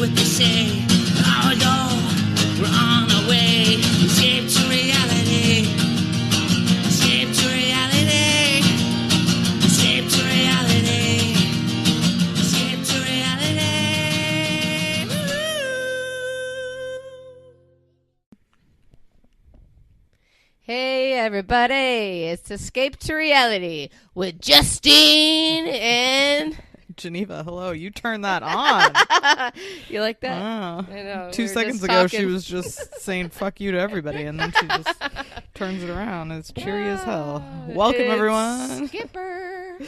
what they say. Oh no, we're on our way. Escape to reality. Escape to reality. Escape to reality. Escape to reality. Woo! Hey everybody, it's Escape to Reality with Justine and Geneva. Hello, you turned that on. you like that? Wow. I know. 2 seconds ago she was just saying fuck you to everybody, and then she just turns it around. It's cheery as hell. Welcome everyone. Skipper.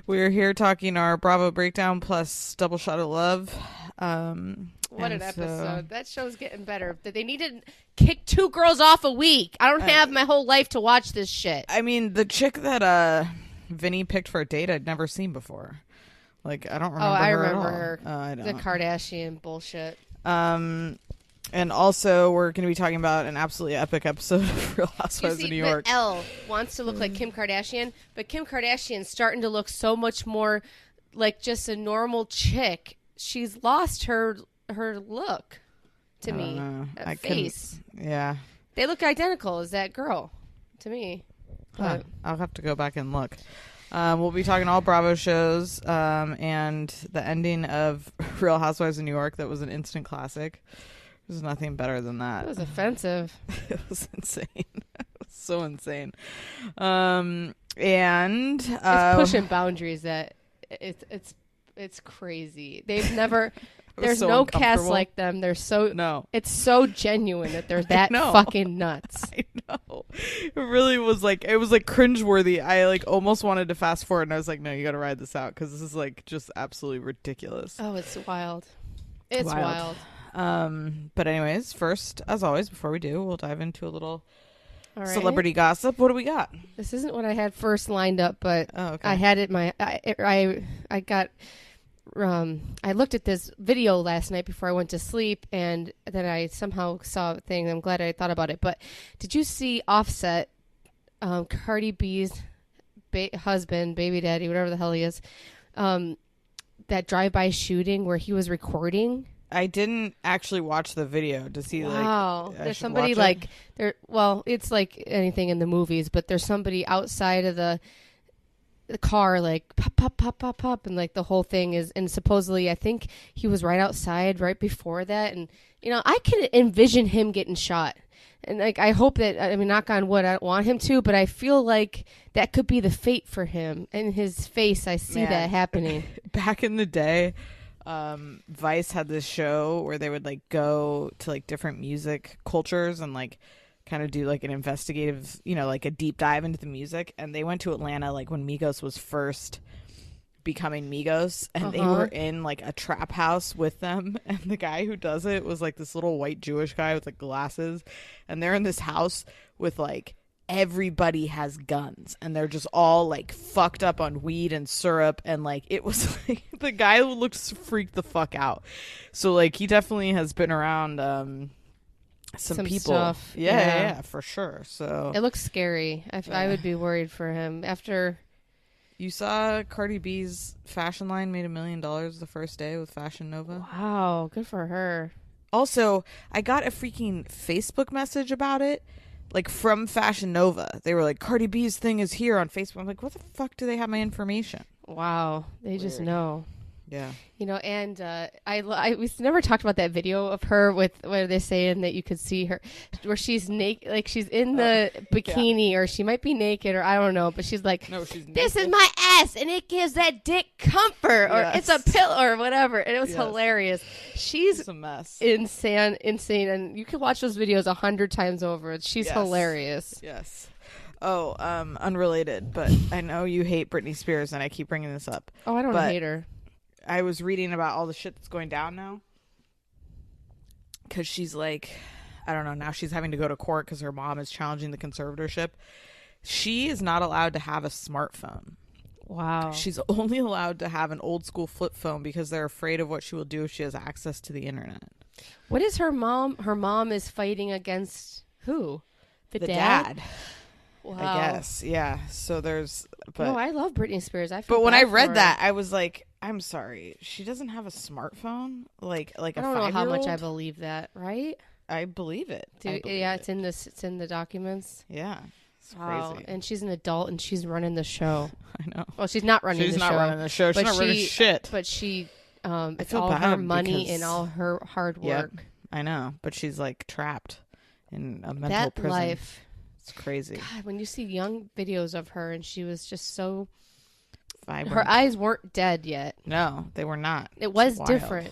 We're here talking our Bravo breakdown plus double shot of love. What an episode. That show's getting better. They need to kick 2 girls off a week. I don't have my whole life to watch this shit. I mean, the chick that Vinny picked for a date I'd never seen before. Like, I don't remember her I at remember all. her. I don't. The Kardashian bullshit. And also, we're going to be talking about an absolutely epic episode of Real Housewives of New York. But Elle wants to look like Kim Kardashian, but Kim Kardashian's starting to look so much more like just a normal chick. She's lost her look to me. I face. Yeah. They look identical as that girl to me. Huh. I'll have to go back and look. We'll be talking all Bravo shows and the ending of Real Housewives of New York. That was an instant classic. There's nothing better than that. It was offensive. It was insane. It was so insane. And it's pushing boundaries that it's crazy. They've never. There's so no cast like them. They're It's so genuine that they're that fucking nuts. I know. It really was like cringeworthy. I like almost wanted to fast forward, and I was like, no, you got to ride this out because this is like just absolutely ridiculous. Oh, it's wild. It's wild. But anyways, first, as always, before we do, we'll dive into a little All right. celebrity gossip. What do we got? This isn't what I had first lined up, but okay. I had it. I got. I looked at this video last night before I went to sleep, and then I somehow saw a thing. I'm glad I thought about it. But did you see Offset, Cardi B's husband, baby daddy, whatever the hell he is, that drive-by shooting where he was recording? I didn't actually watch the video to see. Wow, there's somebody it's like anything in the movies, but there's somebody outside of the car, like pop, pop, pop, pop, pop, and like the whole thing is, and supposedly I think he was right outside right before that, and I could envision him getting shot, and like I hope that, I mean, knock on wood, I don't want him to, but I feel like that could be the fate for him. In his face, I see that happening. Back in the day, Vice had this show where they would like go to like different music cultures and like kind of do like an investigative, like a deep dive into the music. And they went to Atlanta like when Migos was first becoming Migos, and they were in like a trap house with them, and the guy who does it was like this little white Jewish guy with like glasses, and they're in this house with like everybody has guns, and they're just all like fucked up on weed and syrup, and like it was like the guy looked freaked the fuck out. So like he definitely has been around some people stuff. Yeah, for sure. So it looks scary. I would be worried for him. After you saw Cardi B's fashion line made $1 million the first day with Fashion Nova. Wow, good for her. Also, I got a freaking Facebook message about it, like from Fashion Nova. They were like, Cardi B's thing is here on Facebook. I'm like, what the fuck do they have my information? Wow, they just know. Yeah. And we never talked about that video of her with where they're saying that you could see her where she's naked, like she's in the bikini, or she might be naked, or I don't know, but she's like, no, she's this is my ass and it gives that dick comfort, or it's a pill or whatever. And it was hilarious. She's a mess. Insane. And you can watch those videos 100 times over. She's hilarious. Yes. Oh, unrelated, but I know you hate Britney Spears and I keep bringing this up. Oh, I don't hate her. I was reading about all the shit that's going down now, because she's like, I don't know, now she's having to go to court because her mom is challenging the conservatorship. She is not allowed to have a smartphone. Wow. She's only allowed to have an old school flip phone because they're afraid of what she will do if she has access to the internet. What is her mom? Her mom is fighting against who? The dad? Wow. I guess. Yeah. So there's, but no, I love Britney Spears. but when I read that, I was like, I'm sorry. She doesn't have a smartphone? Like a 5-year-old? I don't know how much I believe that, right? I believe it. It's in the documents. Yeah. It's wow. crazy. And she's an adult and she's running the show. I know. Well, she's not running the show. She's not running the show. She's not running shit. But she, it's all her money and all her hard work. Yep, I know. But she's like trapped in a mental prison. Life. It's crazy. God, when you see young videos of her and she was just so vibrant. Her eyes weren't dead yet. No, they were not. It was different.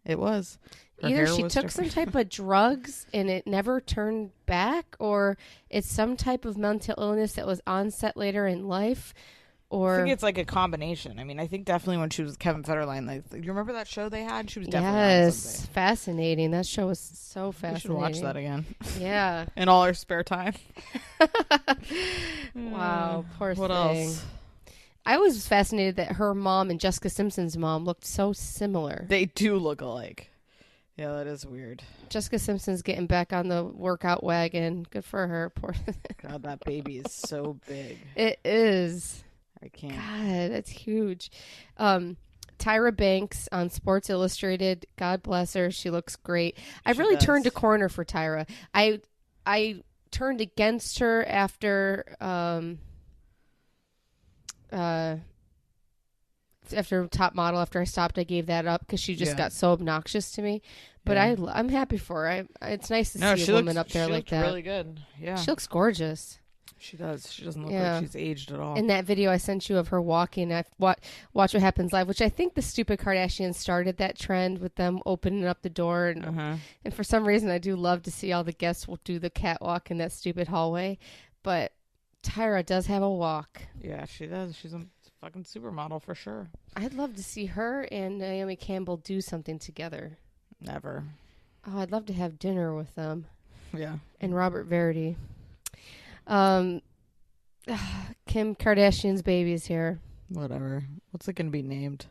It was. Either she took some type of drugs and it never turned back, or it's some type of mental illness that was onset later in life. Or I think it's like a combination. I mean, I think definitely when she was Kevin Federline, like, you remember that show they had? She was definitely on something. Fascinating. That show was so fascinating. We should watch that again. Yeah. In all our spare time. Wow, poor what thing. Else? I was fascinated that her mom and Jessica Simpson's mom looked so similar. They do look alike. Yeah, that is weird. Jessica Simpson's getting back on the workout wagon. Good for her. Poor. God, that baby is so big. It is. I can't. God, that's huge. Tyra Banks on Sports Illustrated. God bless her. She looks great. I really turned a corner for Tyra. I turned against her after Top Model. After I stopped, I gave that up because she just got so obnoxious to me. But I'm happy for her. It's nice to see a woman up there like that. She looks really good. Yeah, she looks gorgeous. She does. She doesn't look like she's aged at all. In that video I sent you of her walking, Watch What Happens Live, which I think the stupid Kardashians started that trend with them opening up the door. And for some reason, I do love to see all the guests will do the catwalk in that stupid hallway. But Tyra does have a walk. Yeah, she does. She's a fucking supermodel for sure. I'd love to see her and Naomi Campbell do something together. Never. Oh, I'd love to have dinner with them. Yeah. And Robert Verity. Kim Kardashian's baby's here. Whatever. What's it gonna be named?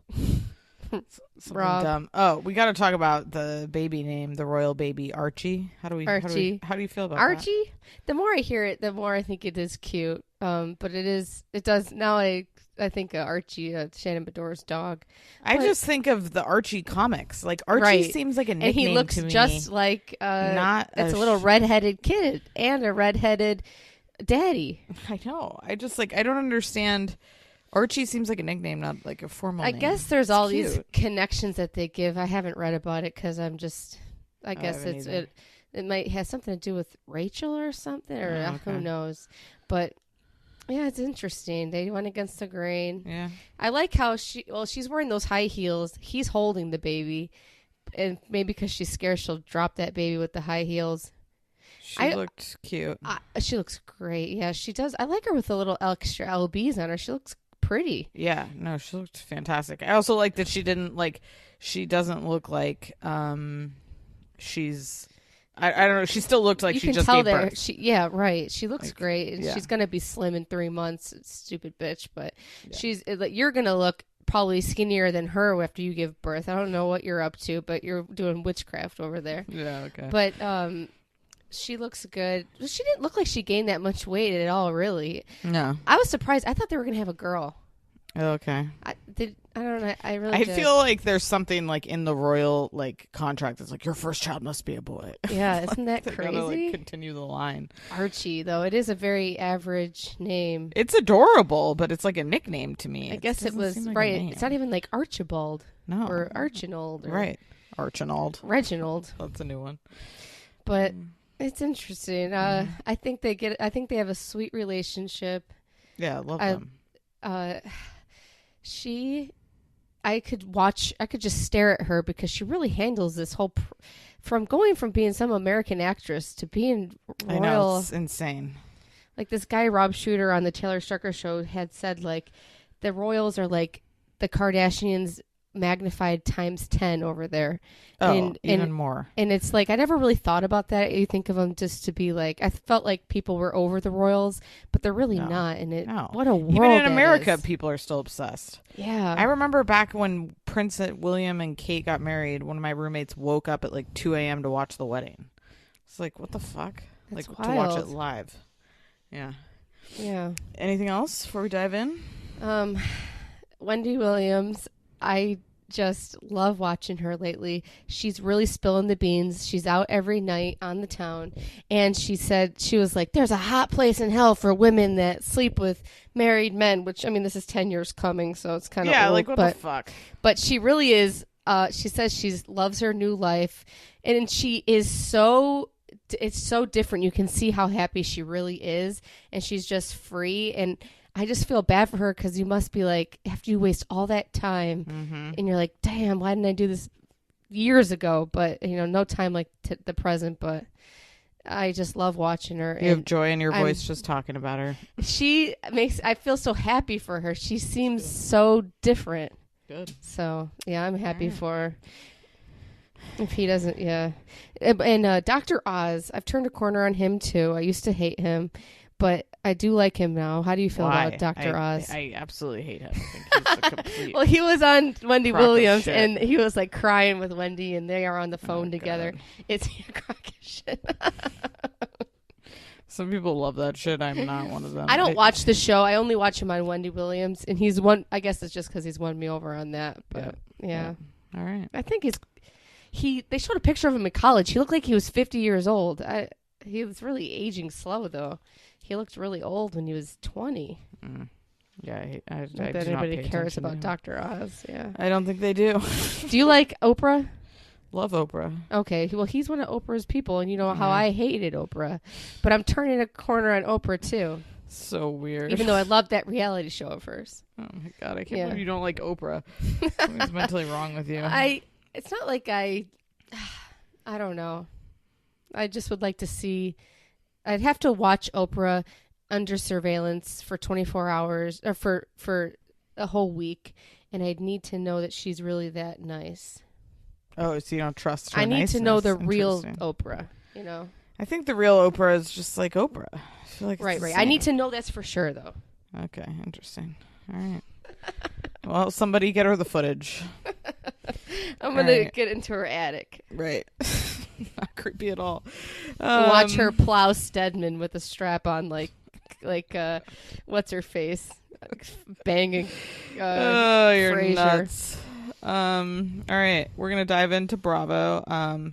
Something Rob. dumb. Oh, we got to talk about the baby name, the royal baby Archie. Archie. How do you feel about Archie? that? The more I hear it, the more I think it is cute. But it does now. I think Archie, Shannon Bedore's dog. I just think of the Archie comics. Like Archie seems like a nickname to me. And he looks just like it's a little redheaded kid and a redheaded daddy. I know. I don't understand. Archie seems like a nickname, not like a formal name. I guess there's all these connections that they give. I haven't read about it because I guess it might have something to do with Rachel or something, or who knows. But yeah, it's interesting. They went against the grain. Yeah. I like how she's wearing those high heels. He's holding the baby, and maybe because she's scared she'll drop that baby with the high heels. She looked cute. She looks great. Yeah, she does. I like her with the little extra LBs on her. She looks pretty. Yeah, no, she looked fantastic. I also like that she doesn't look like she's I don't know, she still looked like she just gave birth. She looks great. And she's gonna be slim in 3 months. Stupid bitch, but she's like, you're gonna look probably skinnier than her after you give birth. I don't know what you're up to, but you're doing witchcraft over there. Yeah, okay. But she looks good. She didn't look like she gained that much weight at all, really. No. I was surprised. I thought they were going to have a girl. Okay. I don't know. I feel like there's something like in the royal contract that's like your first child must be a boy. Yeah, isn't that crazy? Gotta, continue the line. Archie, though, it is a very average name. It's adorable, but it's like a nickname to me. I guess it was right. It's not even like Archibald. No. Or Archinold. Right. Archinold. Reginald. That's a new one. But it's interesting. I think they have a sweet relationship. Yeah, I love them. I could just stare at her because she really handles this whole from going from being some American actress to being royal. I know, it's insane. Like this guy Rob Shooter on the Taylor Strucker show had said, like, the royals are like the Kardashians magnified times 10 over there. Even more. And it's like, I never really thought about that. You think of them just to be like, I felt like people were over the royals, but they're really not. And what a world. Even in America, people are still obsessed. Yeah. I remember back when Prince William and Kate got married, one of my roommates woke up at like 2 a.m. to watch the wedding. It's like, what the fuck? That's like wild. To watch it live. Yeah. Yeah. Anything else before we dive in? Wendy Williams I just love watching her lately. She's really spilling the beans. She's out every night on the town. And she said, she was like, there's a hot place in hell for women that sleep with married men, which, I mean, this is 10 years coming, so it's kind of old. Like, what the fuck? But she really is, she says she loves her new life. And she is so, it's so different. You can see how happy she really is. And she's just free. And I just feel bad for her because you must be like, after you waste all that time and you're like, damn, why didn't I do this years ago? But, no time like the present. But I just love watching her. You have joy in your voice just talking about her. I feel so happy for her. She seems so different. Good. So, yeah, I'm happy for her. If he doesn't, yeah. And Dr. Oz, I've turned a corner on him too. I used to hate him. But I do like him now. How do you feel about Dr. Oz? I absolutely hate him. I think he's a complete well, he was on Wendy Williams, and he was like crying with Wendy, and they are on the phone together. God. It's a crock of shit. Some people love that shit. I'm not one of them. I don't watch the show. I only watch him on Wendy Williams, and he's one. I guess it's just because he's won me over on that. But yeah. All right. I think they showed a picture of him in college. He looked like he was 50 years old. He was really aging slow though. He looked really old when he was 20. Yeah, I not that anybody cares about Dr. Oz. Yeah, I don't think they do. Do you like Oprah? Love Oprah. Okay, well, he's one of Oprah's people, and you know how I hated Oprah, but I'm turning a corner on Oprah too. So weird. Even though I loved that reality show at first. Oh my God, I can't believe you don't like Oprah. Something's mentally wrong with you. It's not like I don't know. I just would like to see. I'd have to watch Oprah under surveillance for 24 hours or for a whole week, and I'd need to know that she's really that nice. Oh, so you don't trust her? I need to know the real Oprah. I think the real Oprah is just like Oprah. I feel like right. I need to know that's for sure, though. Okay, interesting. All right. Well, somebody get her the footage. I'm gonna get into her attic. Right. Not creepy at all. Watch her plow Stedman with a strap on, like what's her face, banging. Oh, you're Frasier. Nuts. All right, we're gonna dive into Bravo.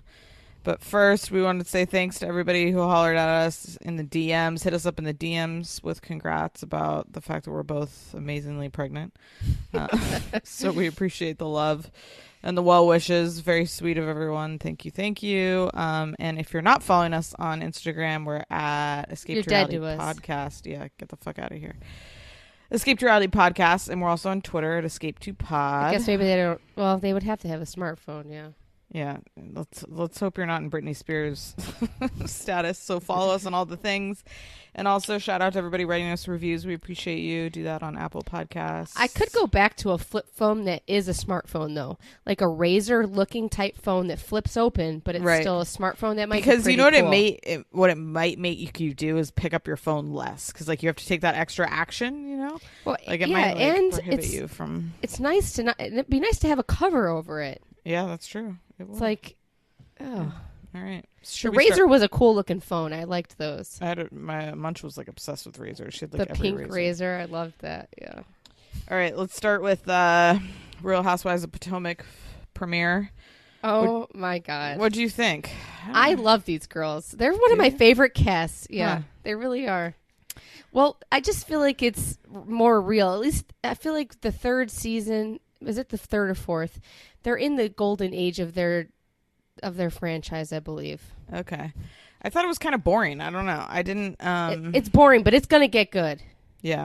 But first, we wanted to say thanks to everybody who hollered at us in the DMs. Hit us up in the DMs with congrats about the fact that we're both amazingly pregnant. So we appreciate the love and the well wishes. Very sweet of everyone. Thank you. And if you're not following us on Instagram, we're at Escape to Reality Podcast. Yeah, get the fuck out of here. Escape to Reality Podcast, and we're also on Twitter at Escape to Pod. I guess maybe they don't. Well, they would have to have a smartphone. Yeah. Yeah, let's hope you're not in Britney Spears status. So follow us on all the things. And also shout out to everybody writing us reviews. We appreciate you. Do that on Apple Podcasts. I could go back to a flip phone that is a smartphone, though. Like a Razor-looking type phone that flips open, but it's still a smartphone. That might be pretty what cool. What it might make you do is pick up your phone less. Because you have to take that extra action, Well, it might prohibit you from... It's nice to not... It'd be nice to have a cover over it. Yeah, that's true. It's like, oh. All right. The Razor was a cool looking phone. I liked those. My Munch was obsessed with Razor. She had the every pink Razor. I loved that. Yeah. All right, let's start with Real Housewives of Potomac premiere. Oh my God. What do you think? I love these girls. They're one of my favorite casts. Yeah, they really are. Well, I just feel like it's more real. At least I feel like the third season, is it the third or fourth? They're in the golden age of their franchise, I believe. Okay. I thought it was kind of boring. I don't know. I didn't... It's boring, but it's going to get good. Yeah.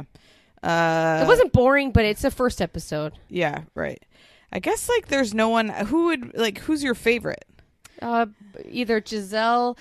It wasn't boring, but it's the first episode. Yeah, right. I guess, there's no one... who's your favorite? Either Giselle,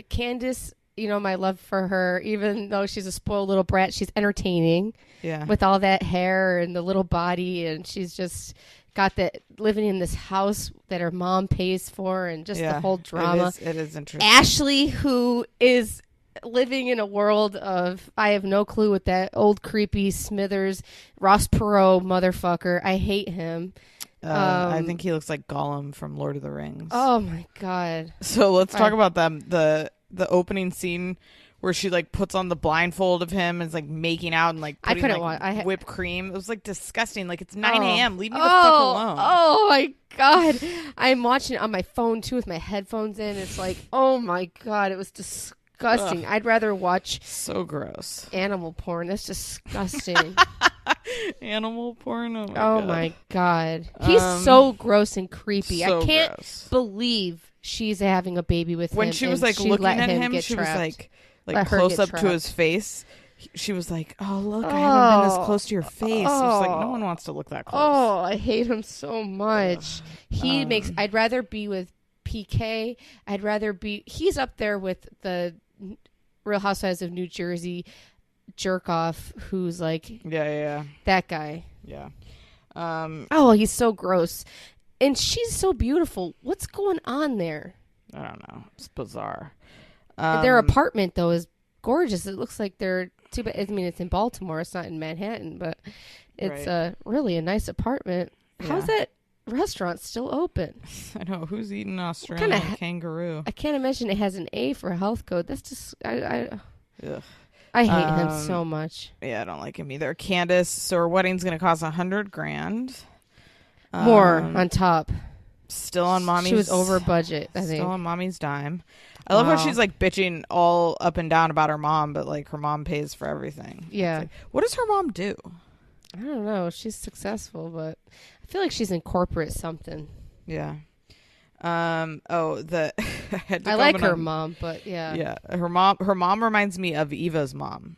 Candace, my love for her, even though she's a spoiled little brat, she's entertaining. Yeah. With all that hair and the little body, and she's just... got that living in this house that her mom pays for, and just the whole drama. It is interesting. Ashley, who is living in a world of, I have no clue what that old creepy Smithers, Ross Perot motherfucker. I hate him. I think he looks like Gollum from Lord of the Rings. Oh my God. So let's talk about them. The opening scene where she like puts on the blindfold of him and is like making out and like putting whipped cream. It was like disgusting. Like it's 9 a.m. Leave me the fuck alone. Oh my God. I'm watching it on my phone too with my headphones in. It's like, oh my God, it was disgusting. I'd rather watch so gross animal porn. That's disgusting. Animal porn. Oh my God. He's so gross and creepy. So I can't gross. believe she's having a baby with him. When she was like looking at him, she was like close up to his face. She was like, "Oh look, I haven't been this close to your face." I was like, "No one wants to look that close." Oh, I hate him so much. He makes. I'd rather be with PK. I'd rather be. He's up there with the Real Housewives of New Jersey jerk off, who's like, that guy. Yeah. Oh, he's so gross, and she's so beautiful. What's going on there? I don't know. It's bizarre. Their apartment though is gorgeous. It looks like they're too bad. I mean, it's in Baltimore. It's not in Manhattan, but it's really a nice apartment. Yeah. How's that restaurant still open? I know. Who's eating Australian kangaroo? I can't imagine it has an A for a health code. That's just I hate him so much. Yeah, I don't like him either. Candace, so her wedding's going to cost $100,000. More on top. Still on mommy's. She was over budget, I think. Still on mommy's dime. I love how she's like bitching all up and down about her mom, but like her mom pays for everything. Yeah. Like, what does her mom do? I don't know. She's successful, but I feel like she's in corporate something. Yeah. I like her mom, but yeah. Yeah. Her mom reminds me of Eva's mom.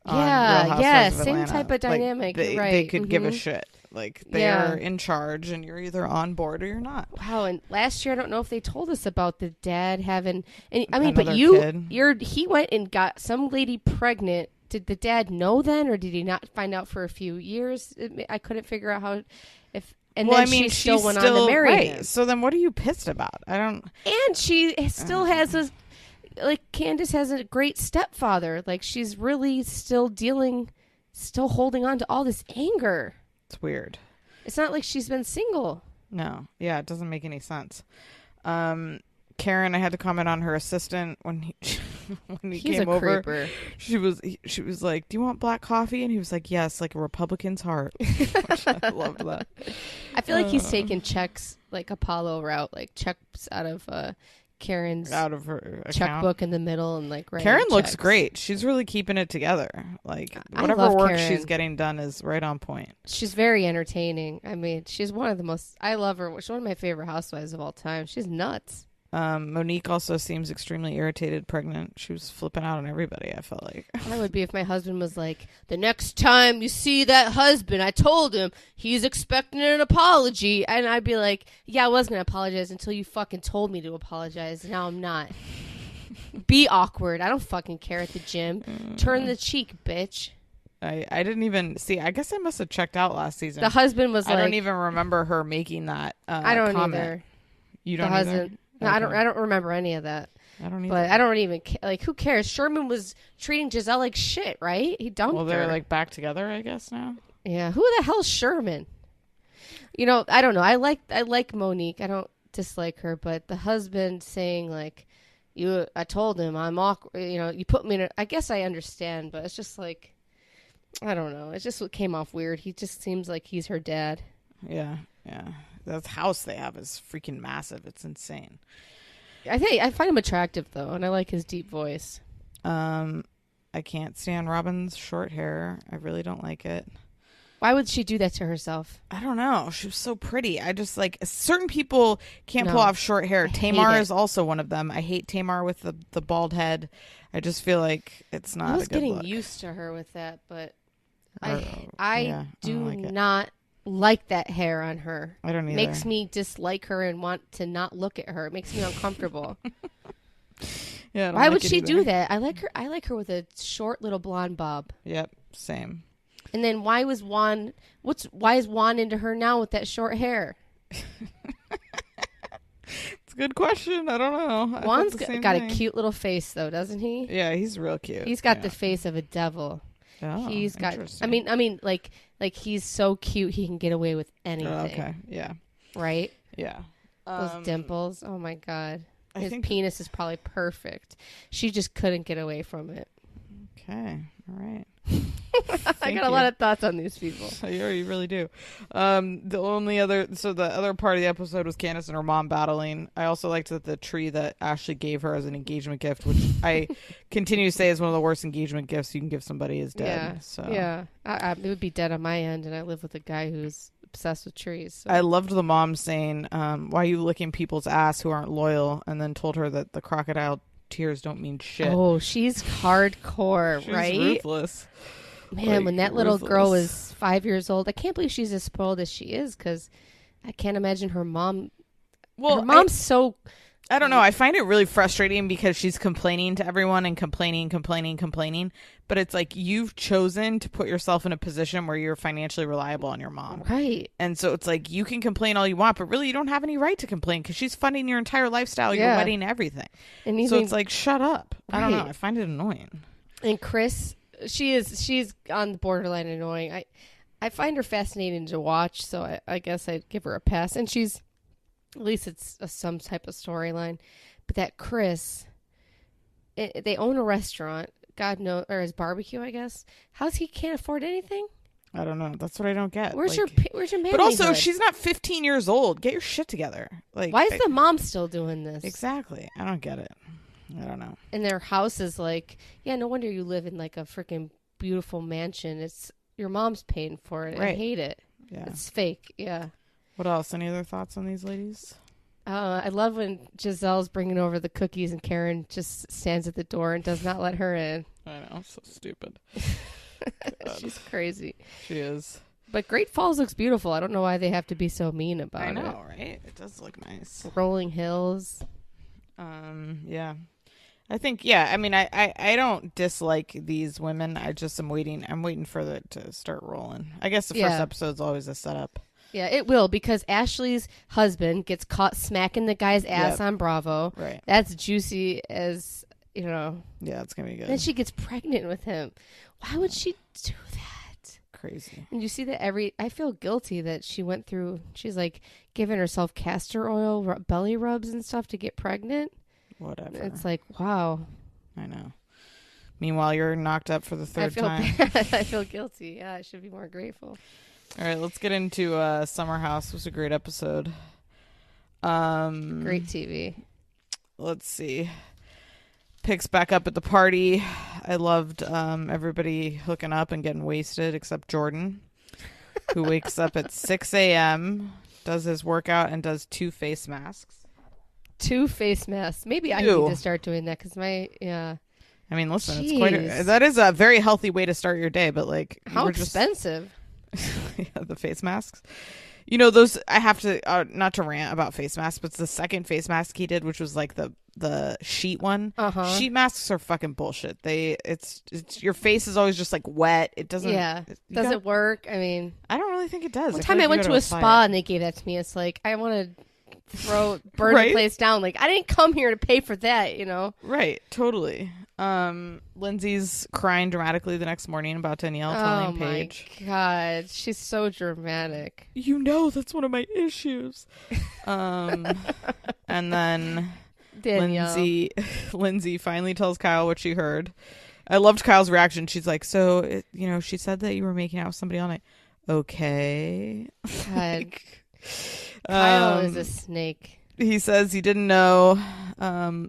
Yeah, same type of dynamic. Like, right. They could give a shit. Like they are in charge, and you're either on board or you're not. Wow! And last year, I don't know if they told us about the dad having. And I mean, another but he went and got some lady pregnant. Did the dad know then, or did he not find out for a few years? I couldn't figure out how. She still went on to marry him. So then, what are you pissed about? I don't. And she still has a. Like Candace has a great stepfather. Like she's really still holding on to all this anger. It's weird. It's not like she's been single. No. Yeah, it doesn't make any sense. Karen, I had to comment on her assistant when he came over. Creeper. She was like, "Do you want black coffee?" And he was like, "Yes," like a Republican's heart. I loved that. I feel like he's taking checks like Apollo route, like checks out of Karen's out of her checkbook in the middle and like Karen checks. Looks great. She's really keeping it together. Like whatever work she's getting done is right on point. She's very entertaining. I mean, she's one of the most. I love her. She's one of my favorite housewives of all time. She's nuts. Monique also seems extremely irritated, pregnant. She was flipping out on everybody, I felt like. I would be if my husband was like, the next time you see that husband, I told him he's expecting an apology. And I'd be like, yeah, I was going to apologize until you fucking told me to apologize. Now I'm not. Be awkward. I don't fucking care at the gym. Turn the cheek, bitch. I didn't even see. I guess I must have checked out last season. The husband was like. I don't even remember her making that I don't comment. either. You don't the either? Husband. No, okay. I don't remember any of that. I don't either. But I don't even like. Who cares? Sherman was treating Giselle like shit, right? He dumped her. Well, they're like back together, I guess now. Yeah. Who the hell's Sherman? You know, I don't know. I like Monique. I don't dislike her, but the husband saying like, I told him I'm awkward. You know, you put me in. I guess I understand, but it's just like, I don't know. It just came off weird. He just seems like he's her dad. Yeah. Yeah. That house they have is freaking massive. It's insane. I find him attractive though, and I like his deep voice. I can't stand Robin's short hair. I really don't like it. Why would she do that to herself? I don't know. She was so pretty. I just like certain people can't pull off short hair. Tamar is also one of them. I hate Tamar with the bald head. I just feel like it's not. I was getting look. used to her with that, but I do not like that hair on her. I don't either. Makes me dislike her and want to not look at her. It makes me uncomfortable. Yeah. Why would she do that? I like her with a short little blonde bob. Yep. Same. And then why is Juan into her now with that short hair? It's a good question. I don't know. Juan's got a cute little face though, doesn't he? Yeah, he's real cute. He's got the face of a devil. Oh, he's got. I mean, like he's so cute he can get away with anything. Okay. Yeah. Right. Yeah. Those dimples. Oh my god. His penis is probably perfect. She just couldn't get away from it. Okay. All right. I got a lot of thoughts on these people. Yeah, you really do. The other part of the episode was Candace and her mom battling. I also liked that the tree that Ashley gave her as an engagement gift, which I continue to say is one of the worst engagement gifts you can give somebody, is dead. Yeah. So Yeah. It would be dead on my end, and I live with a guy who's obsessed with trees. So. I loved the mom saying, why are you licking people's ass who aren't loyal? And then told her that the crocodile tears don't mean shit. Oh, she's hardcore, she's right? Ruthless. Man, when that little girl was 5 years old, I can't believe she's as spoiled as she is, because I can't imagine her mom. Well, her mom's so. I don't know. I find it really frustrating because she's complaining to everyone and complaining. But it's like, you've chosen to put yourself in a position where you're financially reliable on your mom. Right. And so it's like, you can complain all you want, but really you don't have any right to complain because she's funding your entire lifestyle, your wedding, everything. And so it's like, shut up. Right. I don't know. I find it annoying. And Chris, she's on the borderline annoying. I find her fascinating to watch, so I guess I'd give her a pass. And she's, at least it's some type of storyline. But that Chris, they own a restaurant. God knows, or his barbecue, I guess. How's he can't afford anything? I don't know. That's what I don't get. Where's your manlyhood? But also, she's not 15 years old. Get your shit together. Like, why is the mom still doing this? Exactly. I don't get it. I don't know. And their house is like, yeah, no wonder you live in like a freaking beautiful mansion. It's your mom's paying for it. Right. I hate it. Yeah, it's fake. Yeah. What else? Any other thoughts on these ladies? I love when Giselle's bringing over the cookies and Karen just stands at the door and does not let her in. I know. So stupid. She's crazy. She is. But Great Falls looks beautiful. I don't know why they have to be so mean about it. I know, right? It does look nice. Rolling hills. Yeah. I think, yeah, I mean, I don't dislike these women. I just am waiting. I'm waiting for it to start rolling. I guess the first episode's always a setup. Yeah, it will, because Ashley's husband gets caught smacking the guy's ass on Bravo. Right. That's juicy as, you know. Yeah, it's going to be good. Then she gets pregnant with him. Why would she do that? Crazy. And you see that I feel guilty that she went through, she's like giving herself castor oil, belly rubs and stuff to get pregnant. Whatever. It's like, wow. I know. Meanwhile, you're knocked up for the third time. Bad. I feel guilty. Yeah, I should be more grateful. All right, let's get into Summer House. It was a great episode. Great TV. Let's see. Picks back up at the party. I loved everybody hooking up and getting wasted, except Jordan, who wakes up at 6 a.m., does his workout, and does 2 face masks. 2 face masks. Maybe I need to start doing that, because I mean, listen, that is a very healthy way to start your day, but like, how expensive? The face masks. You know, those, I have to, not to rant about face masks, but it's the second face mask he did, which was like the sheet one. Sheet masks are fucking bullshit. It's your face is always just like wet. It doesn't. Yeah. Does it work? I mean, I don't really think it does. One time I went to a spa and they gave that to me. It's like, I want to burn the place down. Like, I didn't come here to pay for that, you know? Right. Totally. Lindsay's crying dramatically the next morning about Danielle telling Paige. Oh my God, she's so dramatic. You know, that's one of my issues. And then Lindsay finally tells Kyle what she heard. I loved Kyle's reaction. She's like, so, she said that you were making out with somebody all night. Okay. God. Kyle is a snake. He says he didn't know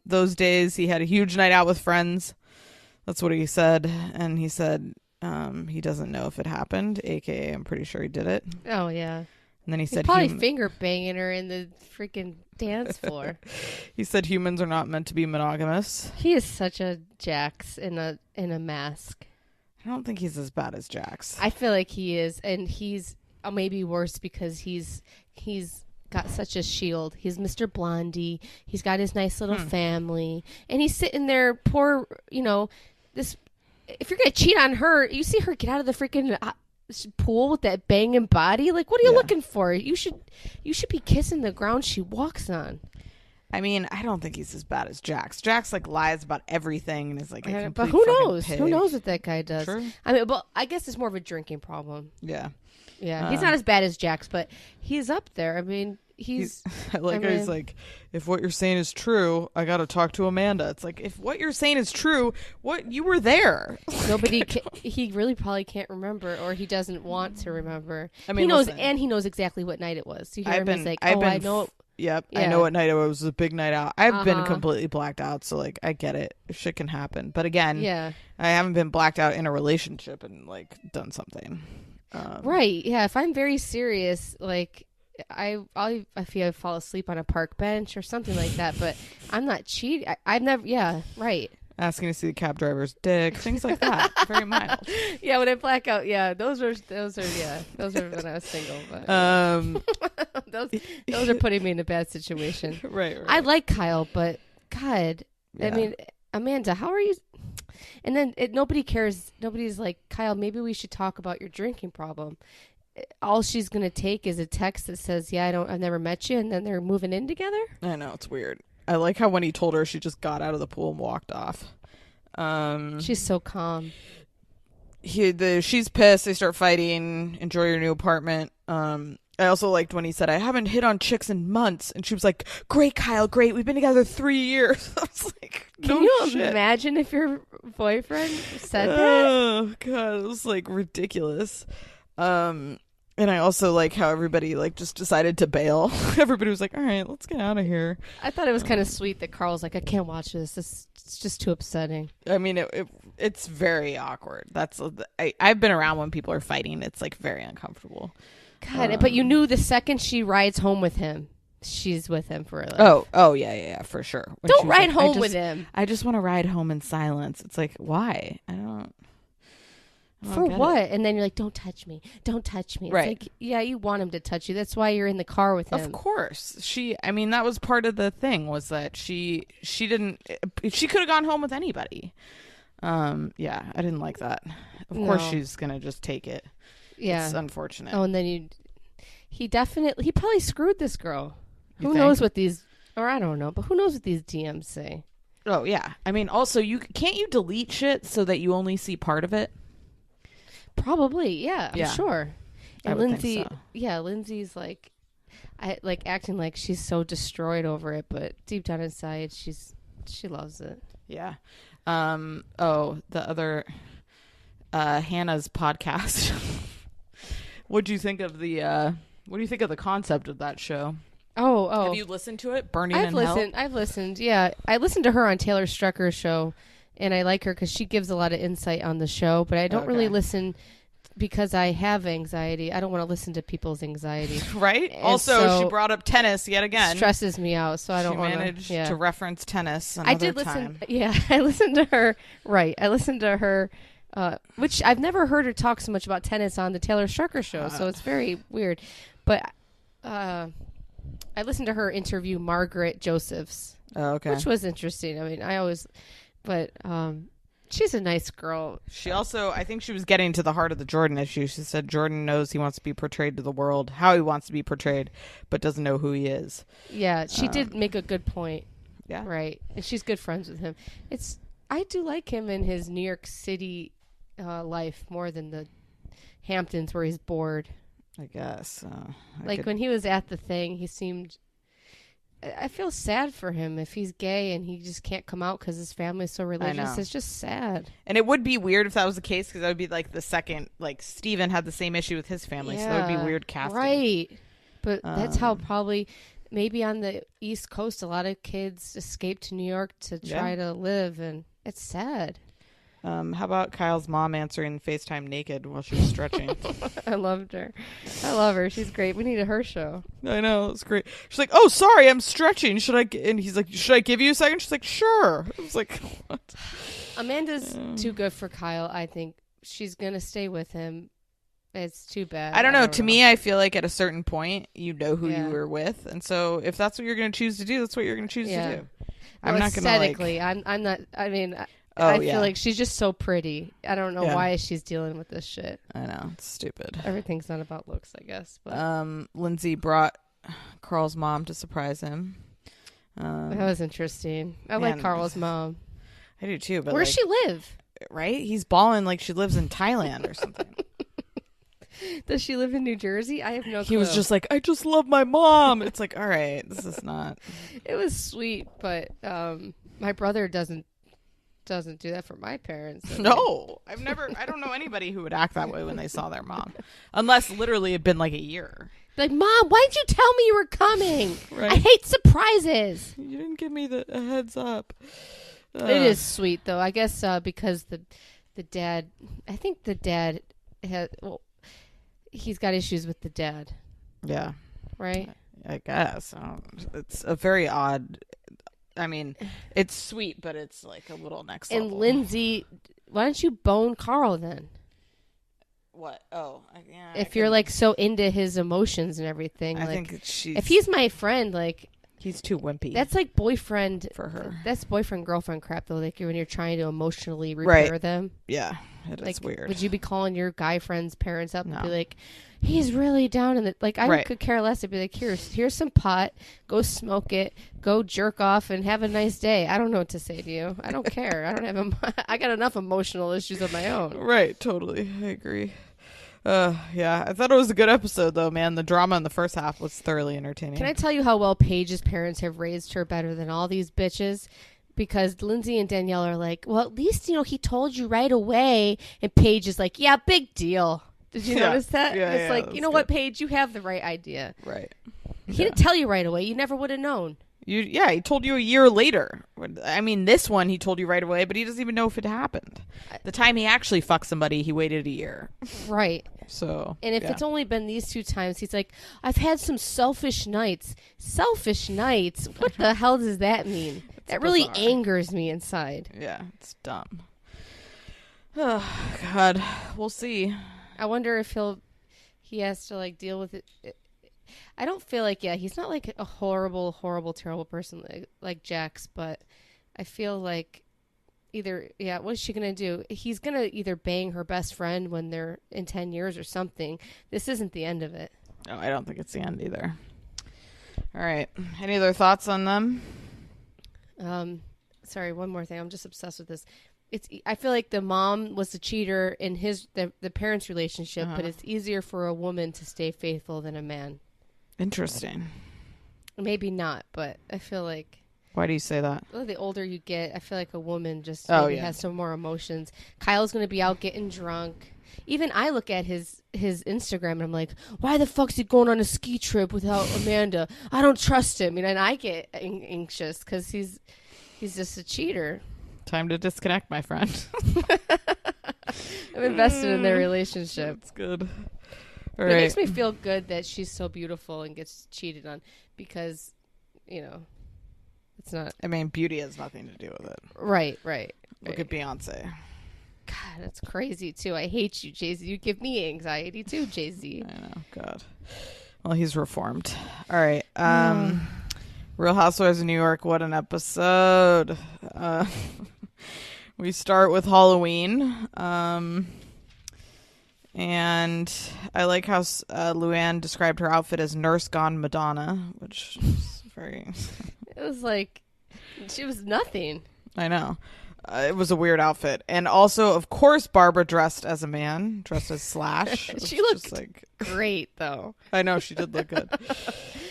those days. He had a huge night out with friends. That's what he said. And he said he doesn't know if it happened, a.k.a. I'm pretty sure he did it. Oh, yeah. And then he said... probably finger banging her in the freaking dance floor. He said humans are not meant to be monogamous. He is such a Jax in a mask. I don't think he's as bad as Jax. I feel like he is. And he's maybe worse because he's got such a shield. He's Mr. Blondie. He's got his nice little family. And he's sitting there, poor, this... If you're going to cheat on her, you see her get out of the freaking pool with that banging body. Like, what are you looking for? You should be kissing the ground she walks on. I mean, I don't think he's as bad as Jax. Jax, like, lies about everything and is like a complete but who knows? pig. Who knows what that guy does? True. I mean, but I guess it's more of a drinking problem. Yeah. Yeah, he's not as bad as Jax, but he's up there. I mean, he's he's like, if what you're saying is true, I got to talk to Amanda. It's like, if what you're saying is true, you were there. He really probably can't remember, or he doesn't want to remember. I mean, he knows, listen, and he knows exactly what night it was. You hear him, he's like, I know. Yep, Yeah. I know what night it was. It was a big night out. I've been completely blacked out, so like I get it. Shit can happen, but again, I haven't been blacked out in a relationship and like done something. Right? Yeah. If I'm very serious, like I feel I fall asleep on a park bench or something like that, but I'm not cheating. I've never. Yeah. Right. Asking to see the cab driver's dick, things like that. Very mild. Yeah, when I black out, those are when I was single. But those are putting me in a bad situation. Right. I like Kyle, but God, I mean, Amanda, how are you? And then nobody cares. Nobody's like, Kyle, maybe we should talk about your drinking problem. All she's gonna take is a text that says, I've never met you, and then they're moving in together. I know, it's weird. I like how when he told her, she just got out of the pool and walked off. She's so calm. She's pissed. They start fighting. Enjoy your new apartment. I also liked when he said, I haven't hit on chicks in months. And she was like, great, Kyle, great. We've been together 3 years. I was like, Can you imagine if your boyfriend said that? Oh, God. It was like ridiculous. And I also like how everybody like just decided to bail. Everybody was like, all right, let's get out of here. I thought it was kind of sweet that Carl's like, I can't watch this. It's just too upsetting. I mean, it's very awkward. I've been around when people are fighting. It's like very uncomfortable. God, but you knew the second she rides home with him, she's with him for life. Oh, yeah, for sure. When don't ride home with him. I just want to ride home in silence. It's like, why? I don't For what? It. And then you're like, don't touch me. Don't touch me. It's right. like, yeah, you want him to touch you. That's why you're in the car with him. Of course. That was part of the thing, was that she could have gone home with anybody. I didn't like that. Of course she's going to just take it. Yeah. It's unfortunate. Oh, and then he probably screwed this girl. Who knows what I don't know, but who knows what these DMs say? Oh, yeah. I mean, also, can't you delete shit so that you only see part of it? Probably, yeah, I'm sure. And Lindsay, so. Lindsay's acting like she's so destroyed over it, but deep down inside, she loves it. Yeah. The other Hannah's podcast. What do you think of the concept of that show? Oh. Have you listened to it? Burning in Hell? I've listened. Yeah, I listened to her on Taylor Strucker's show. And I like her because she gives a lot of insight on the show, but I don't really listen because I have anxiety. I don't want to listen to people's anxiety. Right? And also, she brought up tennis yet again. Stresses me out, so I don't want to. She managed to reference tennis another I did listen. Yeah, I listened to her. Right. I listened to her, which I've never heard her talk so much about tennis on the Taylor Strucker show, so it's very weird. But I listened to her interview Margaret Josephs, which was interesting. I mean, but she's a nice girl. She also, I think she was getting to the heart of the Jordan issue. She said Jordan knows he wants to be portrayed to the world, how he wants to be portrayed, but doesn't know who he is. Yeah, she did make a good point. Yeah. Right. And she's good friends with him. I do like him in his New York City life more than the Hamptons where he's bored. I guess. When he was at the thing, he seemed... I feel sad for him if he's gay and he just can't come out because his family's so religious. It's just sad. And it would be weird if that was the case, because that would be like the second, like Steven had the same issue with his family, so that would be weird casting. Right. But that's how probably, maybe on the East Coast, a lot of kids escape to New York to try to live, and it's sad. How about Kyle's mom answering FaceTime naked while she was stretching? I loved her. I love her. She's great. We needed her show. I know. It's great. She's like, oh, sorry, I'm stretching. And he's like, should I give you a second? She's like, sure. I was like, what? Amanda's too good for Kyle, I think. She's going to stay with him. It's too bad. I don't know. To me, I feel like at a certain point, you know who you were with. And so if that's what you're going to choose to do, that's what you're going to choose to do. I'm not going to aesthetically, I'm not, I mean... I feel like she's just so pretty. I don't know why she's dealing with this shit. I know. It's stupid. Everything's not about looks, I guess. But. Lindsay brought Carl's mom to surprise him. That was interesting. I like Carl's mom. I do too. But where does she live? Right? He's balling like she lives in Thailand or something. Does she live in New Jersey? I have no clue. He was just like, I just love my mom. It's like, all right, this is not. It was sweet, but my brother doesn't do that for my parents. No, I don't know anybody who would act that way when they saw their mom, unless literally it'd been like a year. Like, Mom, why didn't you tell me you were coming? Right. I hate surprises. You didn't give me a heads up. It is sweet, though. I guess because the dad, I think the dad he's got issues with the dad. Yeah. Right? I guess. It's a very odd. I mean, it's sweet, but it's like a little next level. And Lindsay, why don't you bone Carl then? What? Oh, yeah. If you're like so into his emotions and everything, I like, think if he's my friend, like he's too wimpy. that's like boyfriend for her. That's boyfriend girlfriend crap though. Like when you're trying to emotionally repair them. Yeah, it like, is weird. Would you be calling your guy friend's parents up No. and be like, he's really down in the like? I could care less. I'd be like, here's some pot. Go smoke it. Go jerk off and have a nice day. I don't know what to say to you. I don't care. I don't have. I got enough emotional issues of my own. Right. Totally. I agree. Yeah, I thought it was a good episode, though, man. The drama in the first half was thoroughly entertaining. Can I tell you how well Paige's parents have raised her better than all these bitches? Because Lindsay and Danielle are like, well, at least, he told you right away. And Paige is like, yeah, big deal. Did you notice that? Yeah, it's like, you know what, Paige? You have the right idea. Right. He didn't tell you right away. You never would have known. He told you a year later. I mean, this one he told you right away, but he doesn't even know if it happened. The time he actually fucked somebody, he waited a year. Right. So, and if it's only been these 2 times, he's like, I've had some selfish nights. Selfish nights? What the hell does that mean? That really angers me inside. Yeah, it's dumb. Oh, God. We'll see. I wonder if he has to, like, deal with it. I don't feel like, he's not, like, a horrible, horrible, terrible person like Jax, but I feel like what is she going to do? He's going to either bang her best friend when they're in 10 years or something. This isn't the end of it. No, I don't think it's the end either. All right. Any other thoughts on them? Sorry, one more thing. I'm just obsessed with this. I feel like the mom was the cheater in the parents' relationship, but it's easier for a woman to stay faithful than a man. Interesting. Maybe not, but I feel like... Why do you say that? Well, the older you get, I feel like a woman just has some more emotions. Kyle's going to be out getting drunk. Even I look at his Instagram and I'm like, why the fuck's he going on a ski trip without Amanda? I don't trust him. And I get anxious because he's just a cheater. Time to disconnect, my friend. I'm invested in their relationship. That's good. It makes me feel good that she's so beautiful and gets cheated on because, it's not. I mean, beauty has nothing to do with it. Right. Look at Beyonce. God, that's crazy, too. I hate you, Jay-Z. You give me anxiety, too, Jay-Z. I know. God. Well, he's reformed. All right. Real Housewives of New York. What an episode. We start with Halloween. And I like how Luann described her outfit as nurse gone Madonna, which is very... It was like, she was nothing. I know. It was a weird outfit. And also, of course, Barbara dressed as a man, dressed as Slash. She looked great, though. I know, she did look good.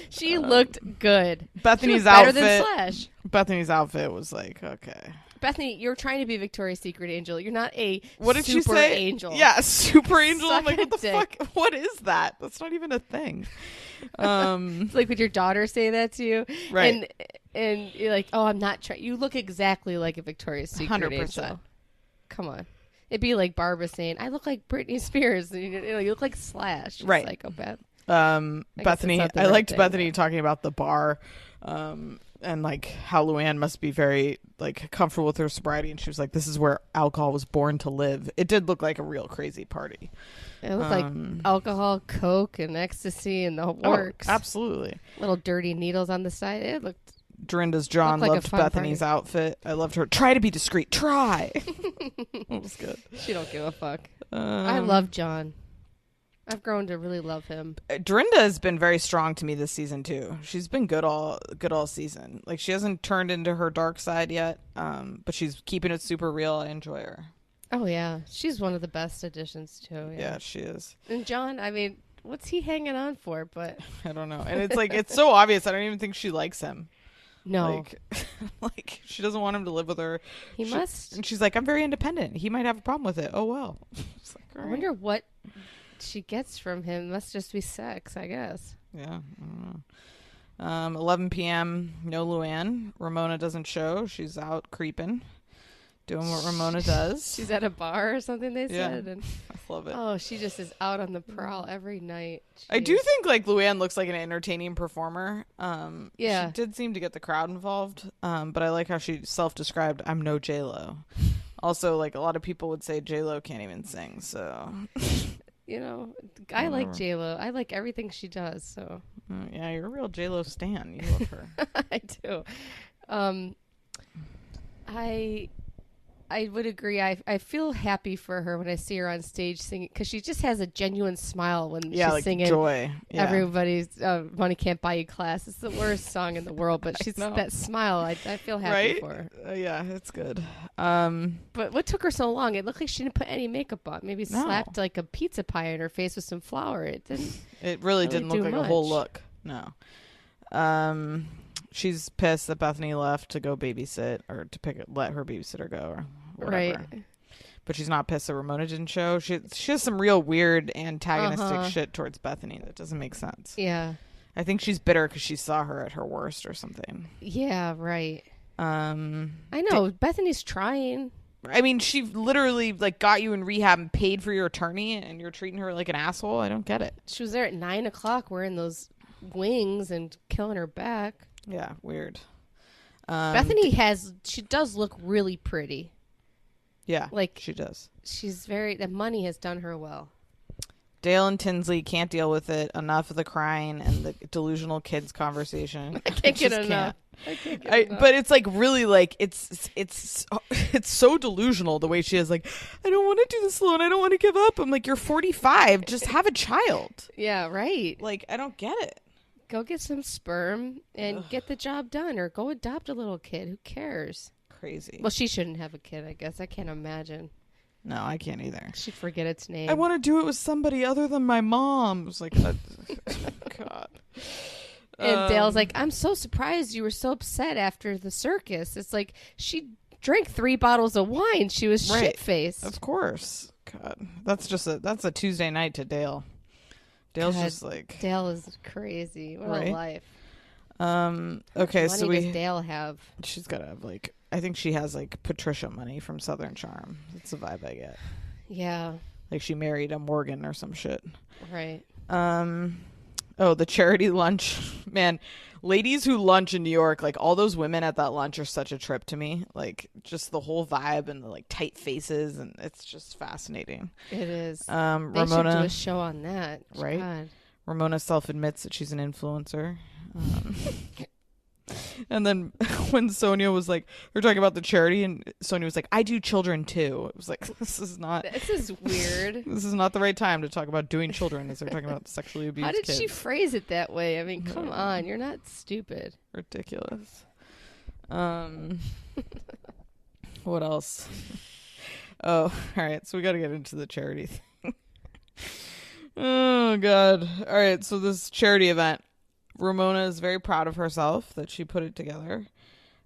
She looked good. Bethany's better outfit. Than Slash. Bethany's outfit was like, okay. Bethany, you're trying to be Victoria's Secret angel. You're not a what did super she say? Angel. Yeah, super angel. Suck I'm like, what the fuck? What is that? That's not even a thing. It's like, would your daughter say that to you? Right. And you're like, oh, I'm not trying. You look exactly like a Victoria's Secret 100%. angel. Come on. It'd be like Barbara saying, I look like Britney Spears. You look like Slash. Right. Psychopath. Bethany, I liked Bethany talking about the bar. And like how Luann must be very like comfortable with her sobriety, and she was like, "This is where alcohol was born to live." It did look like a real crazy party. It looked like alcohol, coke, and ecstasy, and the works. Absolutely. Little dirty needles on the side. It looked. Dorinda's John loved Bethany's outfit. I loved her. Try to be discreet. Try. It was good. She don't give a fuck. I love John. I've grown to really love him. Dorinda has been very strong to me this season too. She's been good all season. Like she hasn't turned into her dark side yet, but she's keeping it super real. I enjoy her. Oh yeah, she's one of the best additions too. Yeah, she is. And John, I mean, what's he hanging on for? But I don't know. And it's like it's so obvious. I don't even think she likes him. no, Like she doesn't want him to live with her. he must. And she's like, I'm very independent. He might have a problem with it. Oh well. It's like, all I right. wonder what she gets from him. Must just be sex, I guess. Yeah, I don't know. 11 p.m. No Luann. Ramona doesn't show. She's out creeping, doing what Ramona does. She's at a bar or something. They Yeah. said, and I love it. oh, she just is out on the prowl every night. I do Jeez. think like Luann looks like an entertaining performer. Yeah. She did seem to get the crowd involved. But I like how she self-described, I'm no J-Lo. Also, like a lot of people would say J-Lo can't even sing. So, You know, I like J-Lo. I like everything she does. So yeah, you're a real J-Lo stan. You love her. I do. I would agree. I feel happy for her when I see her on stage singing because she just has a genuine smile when Yeah, she's like singing. joy. Yeah. Everybody's Money Can't Buy You class. It's the worst song in the world, but she's that smile. I feel happy Right? for her. Yeah, it's good. But what took her so long? It looked like she didn't put any makeup on. Maybe No. slapped like a pizza pie in her face with some flour. It didn't. It really didn't look do like a whole much. look. No. She's pissed that Bethany left to go babysit or to let her babysitter go or whatever. Right. But she's not pissed that Ramona didn't show. She has some real weird antagonistic shit towards Bethany that doesn't make sense. Yeah. I think she's bitter because she saw her at her worst or something. Yeah. Right. I know Bethany's trying. I mean, she literally like got you in rehab and paid for your attorney, and you're treating her like an asshole. I don't get it. She was there at 9:00 wearing those wings and killing her back. Yeah, weird. Bethany she does look really pretty. Yeah, like she does. She's the money has done her well. Dale and Tinsley can't deal with it. Enough of the crying and the delusional kids conversation. I can't get enough. I can't get enough. But it's like really like it's so delusional the way she is like, I don't want to do this alone. I don't want to give up. I'm like, you're 45. Just have a child. Yeah, right. Like, I don't get it. Go get some sperm and get the job done, or go adopt a little kid. Who cares? Crazy. Well, she shouldn't have a kid, I guess. I can't imagine. No, I can't either. She'd forget its name. I want to do it with somebody other than my mom. It's like, God. And Dale's like, I'm so surprised you were so upset after the circus. It's like she drank 3 bottles of wine. She was shit-faced. Of course. God, that's a Tuesday night to Dale. Dale's just like, Dale is crazy. What a life. Okay, What so money does Dale have? she's got to have like, I think she has like Patricia money from Southern Charm. That's the vibe I get. Yeah. Like she married a Morgan or some shit. Right. Oh, the charity lunch. Man, ladies who lunch in New York, like all those women at that lunch are such a trip to me. Like just the whole vibe and the like tight faces, and it's just fascinating. It is. They Ramona should do a show on that. Right? God. Ramona self-admits that she's an influencer. And then when Sonia was like, they're talking about the charity, and Sonia was like, I do children too. It was like, this is weird. This is not the right time to talk about doing children as they're talking about sexually abused How did kids. she phrase it that way? I mean, come on. You're not stupid. Ridiculous. What else? Oh, all right. So we got to get into the charity thing. Oh, God. All right. So this charity event. Ramona is very proud of herself that she put it together.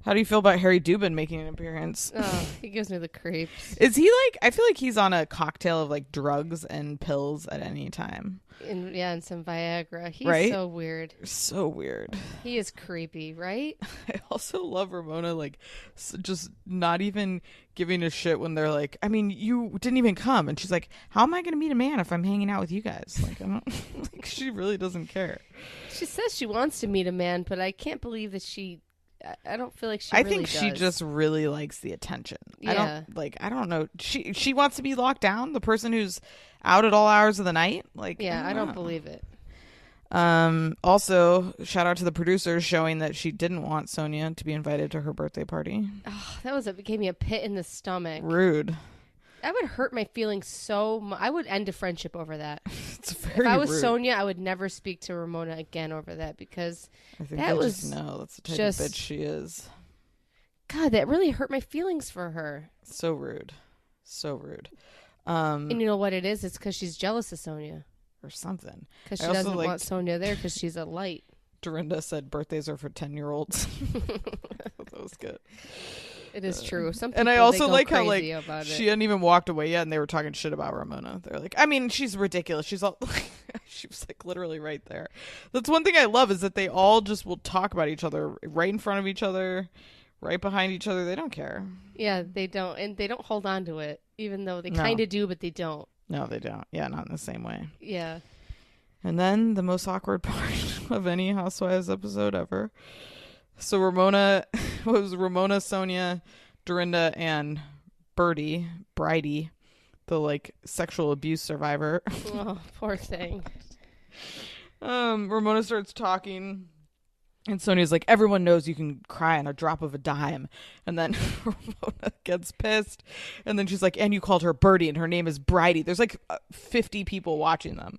How do you feel about Harry Dubin making an appearance? Oh, he gives me the creeps. Is he like, I feel like he's on a cocktail of like drugs and pills at any time. And some Viagra. He's Right? so weird. So weird. He is creepy, right? I also love Ramona, like, just not even giving a shit when they're like, I mean, you didn't even come. And she's like, how am I going to meet a man if I'm hanging out with you guys? Like, I don't, like, she really doesn't care. She says she wants to meet a man, but I can't believe that I don't feel like she I really think she does. just really likes the attention. Yeah. I don't know. She wants to be locked down, the person who's out at all hours of the night. Like, yeah, I don't believe it. Also, shout out to the producers showing that she didn't want Sonia to be invited to her birthday party. Oh, that gave me a pit in the stomach. Rude. That would hurt my feelings so much. I would end a friendship over that. It's very If I was rude. Sonia, I would never speak to Ramona again over that because I think that they was just know that's the type just- of bitch she is. God, that really hurt my feelings for her. So rude. So rude. And you know what it is? It's because she's jealous of Sonia. Or something. Because she doesn't want Sonia there because she's a light. Dorinda said birthdays are for 10-year-olds. That was good. It is true. Some people, and I also like how she hadn't even walked away yet, and they were talking shit about Ramona. They're like, I mean, she's ridiculous. She's all, she was like literally right there. That's one thing I love is that they all just will talk about each other right in front of each other, right behind each other. They don't care. Yeah, they don't, and they don't hold on to it, even though they kind of do, but they don't. No, they don't. Yeah, not in the same way. Yeah. And then the most awkward part of any Housewives episode ever. So Ramona, Sonia, Dorinda, and Bridie, the like sexual abuse survivor. Oh, poor thing. Ramona starts talking, and Sonia's like, everyone knows you can cry on a drop of a dime. And then Ramona gets pissed, and then she's like, and you called her Birdie, and her name is Bridie. There's like 50 people watching them.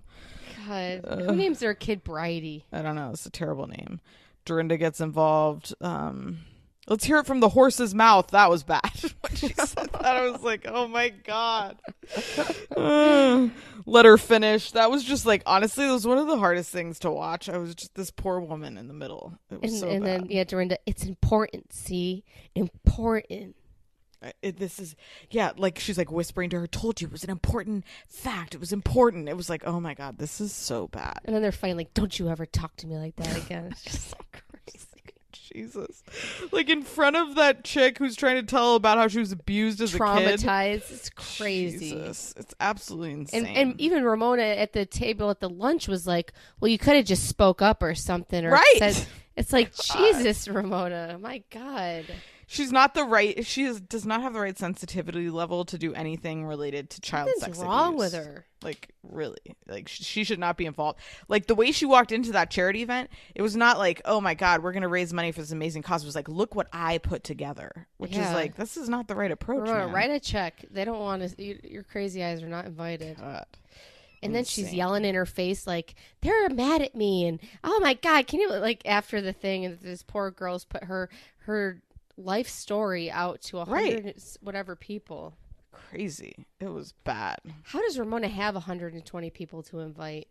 God, who names their kid Bridie? I don't know. It's a terrible name. Dorinda gets involved. Let's hear it from the horse's mouth. That was bad. When she said that, I was like, oh my God. Let her finish. That was just like, honestly, it was one of the hardest things to watch. I was just this poor woman in the middle. It was so bad. Then, yeah, Dorinda, it's important, see? Important. This is, yeah, like she's like whispering to her, told you it was an important fact. It was important. It was like, oh my God, this is so bad. And then they're fighting like, don't you ever talk to me like that again. It's just so crazy. Jesus. Like in front of that chick who's trying to tell about how she was abused as a kid. Traumatized. It's crazy. Jesus. It's absolutely insane. And even Ramona at the table at the lunch was like, well, you could have just spoke up or something. Or right. said, it's like, Jesus, Ramona. My God. She's not the right. Does not have the right sensitivity level to do anything related to child sex abuse. What's wrong with her? Like really, like she should not be involved. Like the way she walked into that charity event, it was not like, oh my God, we're gonna raise money for this amazing cause. It was like, look what I put together, which is like, this is not the right approach. Man. Write a check. They don't want to. Your crazy eyes are not invited. God. And then she's yelling in her face like, they're mad at me, and oh my God, can you like after the thing, and this poor girl's put her life story out to 100 whatever people. Crazy. It was bad. How does Ramona have 120 people to invite?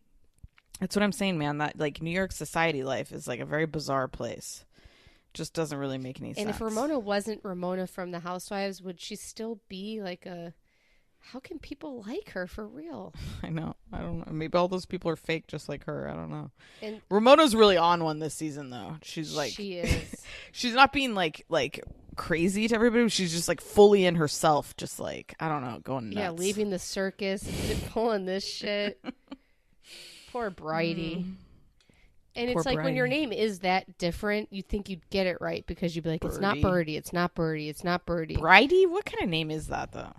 That's what I'm saying, man. That like New York society life is like a very bizarre place. Just doesn't really make any sense. And if Ramona wasn't Ramona from the Housewives, would she still be like a... How can people like her for real? I know. I don't know. Maybe all those people are fake just like her. I don't know. And Ramona's really on one this season, though. She's like... She is. She's not being like crazy to everybody. She's just like fully in herself. Just like, I don't know, going nuts. Yeah, leaving the circus and pulling this shit. Poor Bridie. And Poor it's like Bridie. when your name is that different, you think you'd get it right because you'd be like, it's not Birdie, it's not Birdie, it's not Birdie. Bridie? What kind of name is that, though?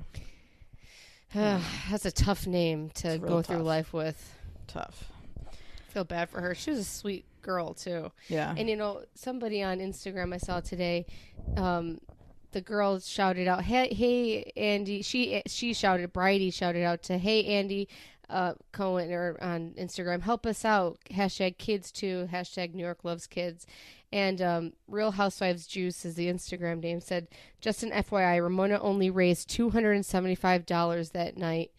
That's a tough name to go through life with. Tough. I feel bad for her. She was a sweet girl, too. Yeah. And, you know, somebody on Instagram I saw today, the girl shouted out, hey, Andy. She shouted, Bridie shouted out to, hey, Andy Cohen or on Instagram, help us out. #kids too. #New York loves kids. And Real Housewives Juice is the Instagram name, said, just an FYI, Ramona only raised $275 that night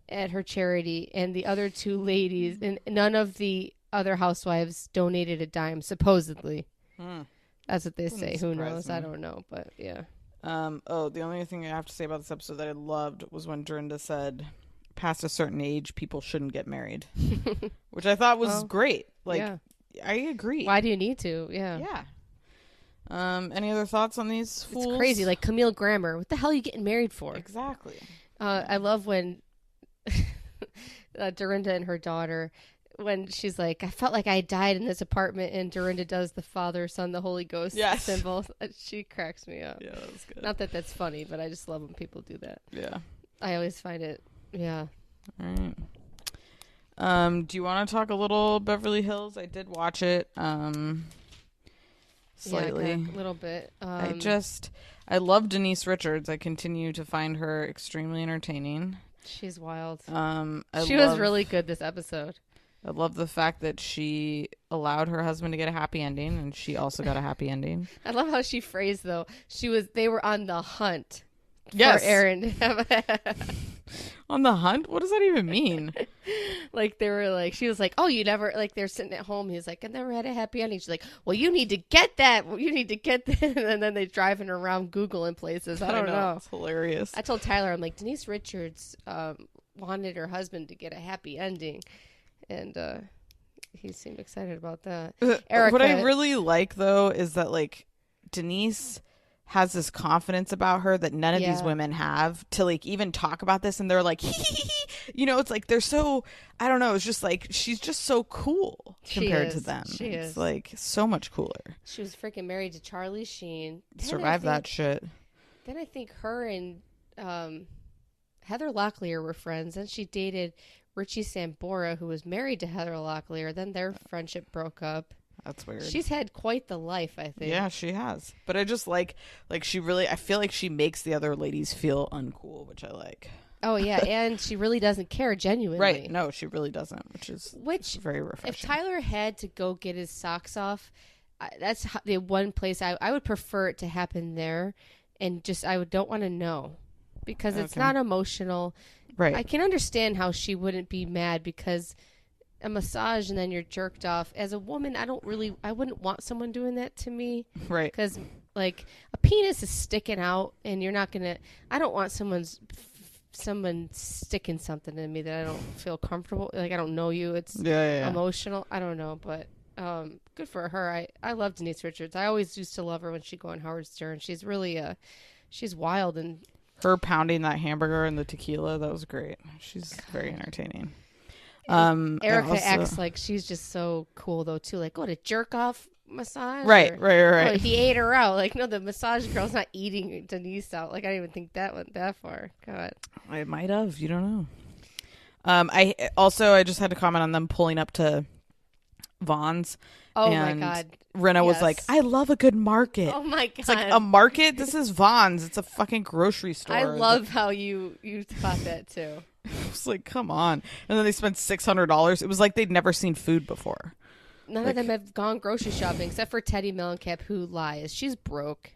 at her charity, and the other two ladies, and none of the other housewives donated a dime, supposedly. That's what they say. Who knows? I don't know, but yeah. The only thing I have to say about this episode that I loved was when Dorinda said, past a certain age, people shouldn't get married, which I thought was great. Like, yeah. I agree. Why do you need to? Yeah. Yeah. Any other thoughts on these fools? It's crazy. Like Camille Grammer. What the hell are you getting married for? Exactly. I love when Dorinda and her daughter, when she's like, I felt like I died in this apartment, and Dorinda does the Father, Son, the Holy Ghost symbol. She cracks me up. Yeah, that was good. Not that that's funny, but I just love when people do that. Yeah. I always find it, yeah. All right. Do you want to talk a little Beverly Hills? I did watch it. Slightly. Yeah, a little bit. I love Denise Richards. I continue to find her extremely entertaining. She's wild. She was really good this episode. I love the fact that she allowed her husband to get a happy ending, and she also got a happy ending. I love how she phrased, though. They were on the hunt Yes. for Aaron. On the hunt? What does that even mean? Like they were like, she was like, oh, you never, like they're sitting at home. He's like, I never had a happy ending. She's like, well, you need to get that. You need to get that. And then they're driving around Googling places. I don't know. It's hilarious. I told Tyler, I'm like, Denise Richards wanted her husband to get a happy ending. And he seemed excited about that. Erica, what I really like, though, is that, like, Denise has this confidence about her that none of these women have to, like, even talk about this. And they're like, you know, it's like they're so, I don't know. It's just like she's just so cool compared to them. It's like so much cooler. She was freaking married to Charlie Sheen. Survived that shit. Then I think her and Heather Locklear were friends. Then she dated Richie Sambora, who was married to Heather Locklear. Then their friendship broke up. That's weird. She's had quite the life, I think. Yeah, she has. But I just like she really, I feel like she makes the other ladies feel uncool, which I like. Oh, yeah. And she really doesn't care genuinely. Right. No, she really doesn't, which is very refreshing. If Tyler had to go get his socks off, that's the one place I would prefer it to happen there. And just, don't want to know. Because it's not emotional. Right. I can understand how she wouldn't be mad because a massage and then you're jerked off. As a woman, I wouldn't want someone doing that to me. Right. Because, like, a penis is sticking out and you're not going to, I don't want someone sticking something in me that I don't feel comfortable. Like, I don't know you. It's emotional. I don't know, but good for her. I love Denise Richards. I always used to love her when she'd go on Howard Stern. She's really, she's wild. And her pounding that hamburger and the tequila, that was great. She's very entertaining. Erica acts like she's just so cool though too. Like, what, a jerk off massage? Right. Oh, he ate her out. Like, no, the massage girl's not eating Denise out. Like, I didn't even think that went that far. God, I might have. You don't know. I just had to comment on them pulling up to Vaughn's. Oh and my God. Renna was like, I love a good market. Oh my God. It's like, a market? This is Vaughn's. It's a fucking grocery store. I love how you thought that too. I was like, come on. And then they spent $600. It was like they'd never seen food before. None of them have gone grocery shopping except for Teddy Mellencamp, who lies. She's broke.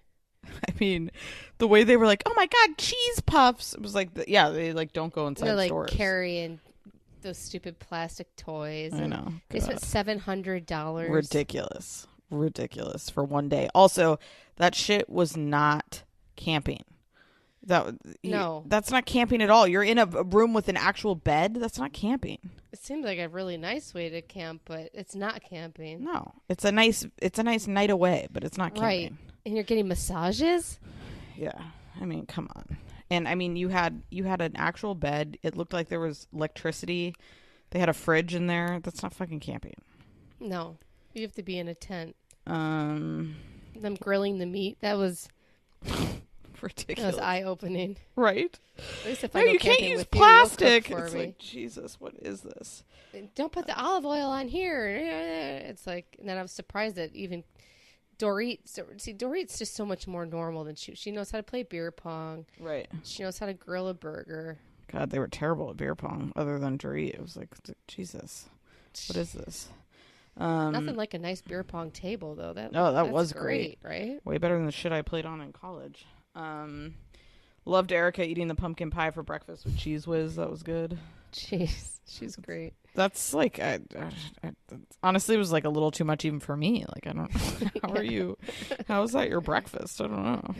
I mean, the way they were like, oh my God, cheese puffs. It was like, they like don't go inside They're stores. Like carrying those stupid plastic toys. I know. They spent $700. Ridiculous for one day. Also, that shit was not camping. No, that's not camping at all. You're in a room with an actual bed. That's not camping. It seems like a really nice way to camp, but it's not camping. No, it's a nice night away, but it's not camping. Right, and you're getting massages. Yeah, I mean, come on. And I mean, you had an actual bed. It looked like there was electricity. They had a fridge in there. That's not fucking camping. No, you have to be in a tent. Them grilling the meat. That was ridiculous. That was eye-opening. Right? At least if no, I go you can't use with plastic. It's like, Jesus, what is this? Don't put the olive oil on here. It's like, and then I was surprised that even Dorit's just so much more normal than she knows how to play beer pong. Right. She knows how to grill a burger. God, they were terrible at beer pong other than Dorit. It was like, Jesus, what is this? Nothing like a nice beer pong table, though. That was great, right? Way better than the shit I played on in college. Loved Erica eating the pumpkin pie for breakfast with Cheese Whiz. That was good. Jeez, she's great. That's like, I honestly, it was like a little too much even for me. Like, I don't know. How are you? How is that your breakfast? I don't know.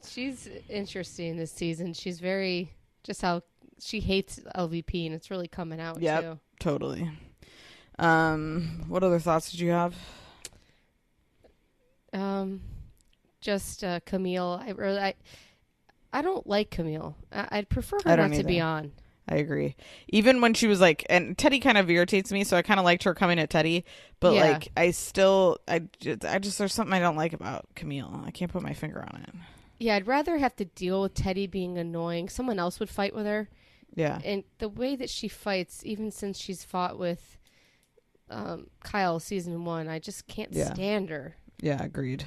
She's interesting this season. She's very, just how she hates LVP, and it's really coming out, too. Totally. What other thoughts did you have? Just Camille. I don't like Camille. I'd prefer her not to be on. I agree. Even when she was like, and Teddy kind of irritates me, so I kind of liked her coming at Teddy, but like, I just there's something I don't like about Camille. I can't put my finger on it. Yeah, I'd rather have to deal with Teddy being annoying. Someone else would fight with her. Yeah. And the way that she fights, even since she's fought with Kyle season 1, I just can't stand her. Yeah, agreed.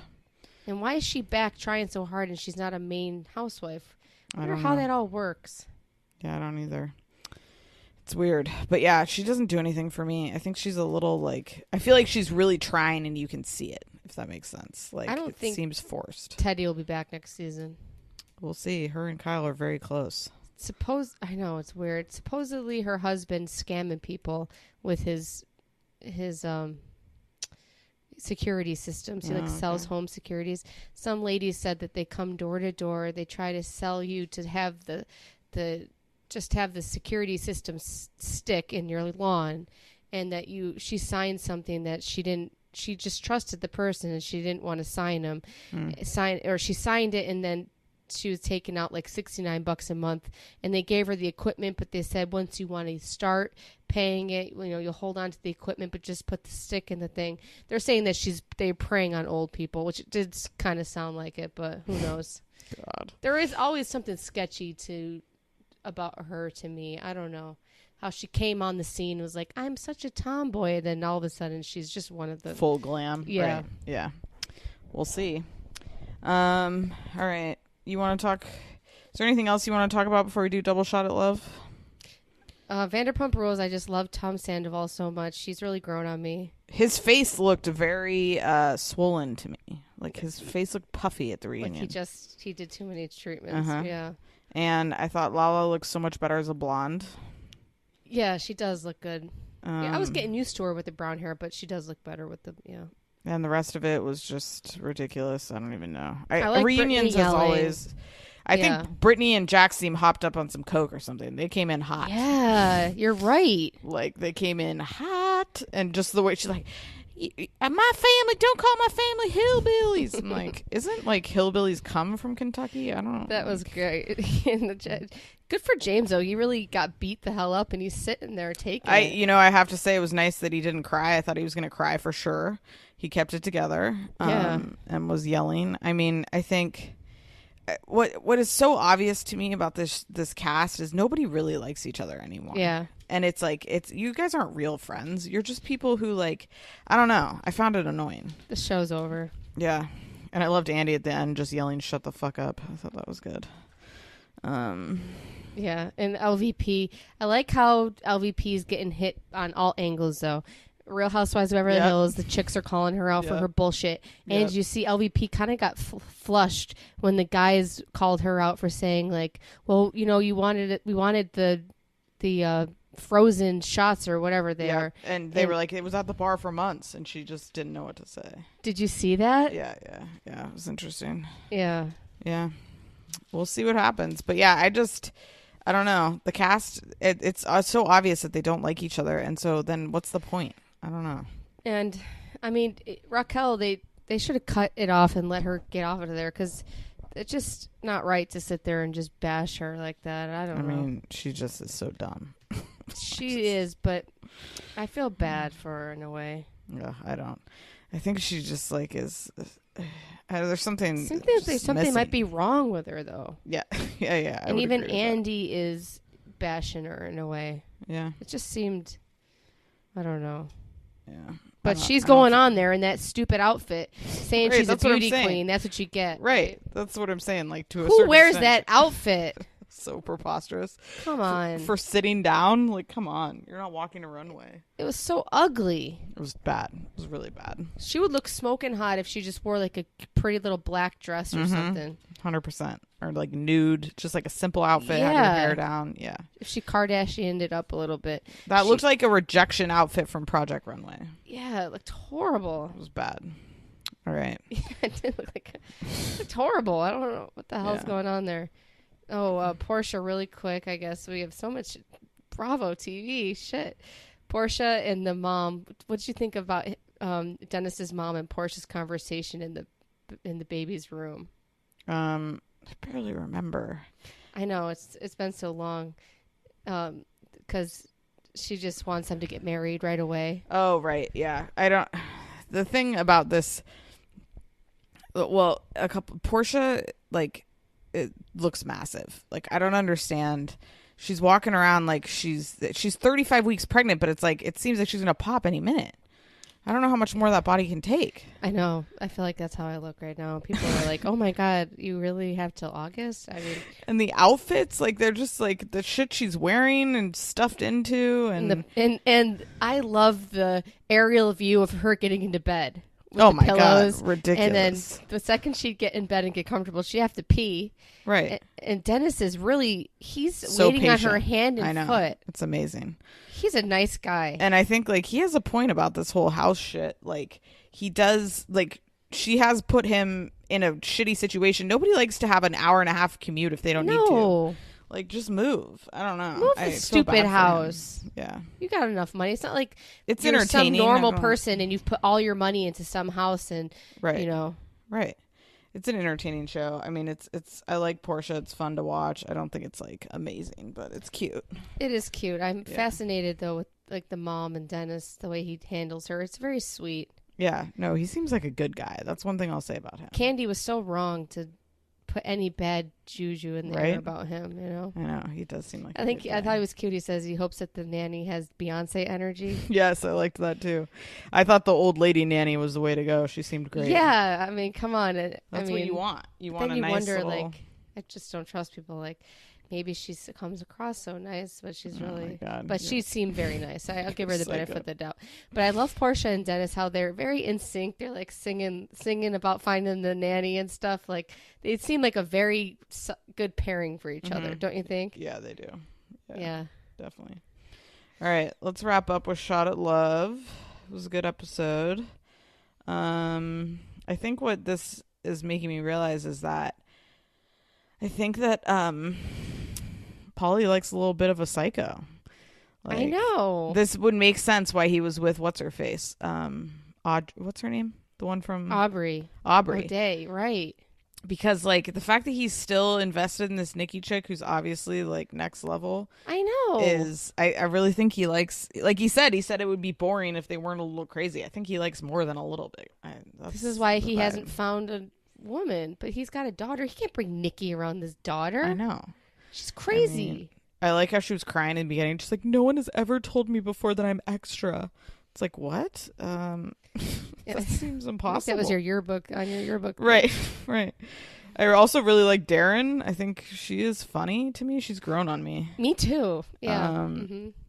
And why is she back trying so hard and she's not a main housewife? I wonder how know. that all works. Yeah, I don't either. It's weird. But yeah, she doesn't do anything for me. I think she's a little like, I feel like she's really trying and you can see it. if that makes sense. Like, I don't it think seems forced. Teddy will be back next season. We'll see. Her and Kyle are very close. I know, it's weird. Supposedly her husband's scamming people with his security systems. He sells home securities. Some ladies said that they come door to door. They try to sell you to have the security system stick in your lawn, and that she signed something that she didn't. She just trusted the person and she didn't want to sign them. She signed it, and then she was taking out like $69 a month, and they gave her the equipment, but they said once you want to start paying it, you'll hold on to the equipment, but just put the stick in the thing. They're saying that they're preying on old people, which did kind of sound like it, but who knows? God. There is always something sketchy about her to me. I don't know how she came on the scene, was like, I'm such a tomboy, and then all of a sudden she's just one of the full glam. Yeah. Right. Yeah. We'll see. All right. You want to talk? Is there anything else you want to talk about before we do Double Shot at Love? Vanderpump Rules. I just love Tom Sandoval so much. He's really grown on me. His face looked very swollen to me. Like his face looked puffy at the reunion. Like he did too many treatments. Yeah. And I thought Lala looks so much better as a blonde. Yeah, she does look good. I was getting used to her with the brown hair, but she does look better with the And the rest of it was just ridiculous. I don't even know. I like reunions Brittany as yelling. always. I think Brittany and Jackson hopped up on some coke or something. They came in hot. Yeah, you're right. Like they came in hot, and just the way she's like, "My family, don't call my family hillbillies." I'm like, isn't like hillbillies come from Kentucky? I don't know. That was great. Good for James though. He really got beat the hell up, and he's sitting there taking it. I have to say it was nice that he didn't cry. I thought he was going to cry for sure. He kept it together. And was yelling. I mean, I think what is so obvious to me about this cast is nobody really likes each other anymore. Yeah. And it's like, you guys aren't real friends. You're just people who like, I don't know. I found it annoying. The show's over. Yeah. And I loved Andy at the end just yelling, "Shut the fuck up." I thought that was good. Yeah. And LVP, I like how LVP is getting hit on all angles though. Real Housewives of Beverly Hills, the chicks are calling her out for her bullshit. And you see LVP kind of got flushed when the guys called her out for saying like, well, we wanted the frozen shots or whatever they are. And they were like, it was at the bar for months, and she just didn't know what to say. Did you see that? Yeah. It was interesting. Yeah. We'll see what happens. But yeah, I don't know. The cast, it's so obvious that they don't like each other, and so then what's the point? I don't know. And I mean, Raquel, they should have cut it off and let her get off of there, because it's just not right to sit there and just bash her like that. I mean, she just is so dumb. She is, but I feel bad for her in a way. Yeah, I don't. I think she just like is. There's something. Something might be wrong with her though. Yeah. And even Andy is bashing her in a way. Yeah. It just seemed. I don't know. Yeah. But she's going on there in that stupid outfit, saying she's a beauty queen. That's what you get. Right. That's what I'm saying. Like who wears that outfit? So preposterous. Come on. For sitting down, like, come on. You're not walking a runway. It was so ugly. It was bad. It was really bad. She would look smoking hot if she just wore like a pretty little black dress or something. 100%. Or like nude, just like a simple outfit, had her hair down. Yeah. If she Kardashianed it up a little bit. That looked like a rejection outfit from Project Runway. Yeah, it looked horrible. It was bad. All right. Yeah, it did look like it looked horrible. I don't know what the hell's going on there. Oh, Portia, really quick, I guess. We have so much Bravo TV. Shit. Portia and the mom. What did you think about Dennis's mom and Portia's conversation in the baby's room? I barely remember. I know. It's been so long. Because she just wants them to get married right away. Oh, right. Yeah. The thing about this, Portia, like, it looks massive. Like, I don't understand. She's walking around like she's 35 weeks pregnant, but it's like, it seems like she's going to pop any minute. I don't know how much more that body can take. I know. I feel like that's how I look right now. People are like, oh my God, you really have till August? I mean, and the outfits, like, they're just like the shit she's wearing and stuffed into. And I love the aerial view of her getting into bed with oh the my pillows. God, ridiculous. And then the second she'd get in bed and get comfortable, she'd have to pee. Right. And Dennis is really, he's so waiting patient. on her hand and I know. foot. It's amazing. He's a nice guy. And I think like he has a point about this whole house shit. Like he does, like she has put him in a shitty situation. Nobody likes to have an hour and a half commute if they don't need to. Like, just move. I don't know. Move the stupid house. Yeah. You got enough money. It's not like it's you're entertaining. some normal person and you've put all your money into some house and, you know. Right. It's an entertaining show. I mean, it's. I like Portia. It's fun to watch. I don't think it's, like, amazing, but it's cute. It is cute. I'm fascinated, though, with, like, the mom and Dennis, the way he handles her. It's very sweet. Yeah. No, he seems like a good guy. That's one thing I'll say about him. Candy was so wrong to put any bad juju in there about him, you know. I know, he does seem like I thought he was cute. He says he hopes that the nanny has Beyonce energy. Yes, I liked that too. I thought the old lady nanny was the way to go. She seemed great. Yeah, I mean, come on. That's what you want. You want a nice wonder, little... like, I just don't trust people. Like, maybe she comes across so nice, but she's really... But she seemed very nice. I'll give her the benefit of the doubt. But I love Portia and Dennis, how they're very in sync. They're, like, singing about finding the nanny and stuff. Like, they seem like a very good pairing for each other, don't you think? Yeah, they do. Yeah. Definitely. All right, let's wrap up with Shot at Love. It was a good episode. I think what this is making me realize is that I think that Paulie likes a little bit of a psycho. Like, I know. This would make sense why he was with what's her face? What's her name? The one from Aubrey. O'Day, right. Because, like, the fact that he's still invested in this Nikki chick who's obviously, like, next level. I know. I really think he likes, like he said it would be boring if they weren't a little crazy. I think he likes more than a little bit. This is why he hasn't found a woman, but he's got a daughter. He can't bring Nikki around this daughter. I know. She's crazy. I mean, I like how she was crying in the beginning. Just like, no one has ever told me before that I'm extra. It's like, what? That seems impossible. That was your yearbook on your yearbook. Right. I also really like Darren. I think she is funny to me. She's grown on me. Me too. Yeah.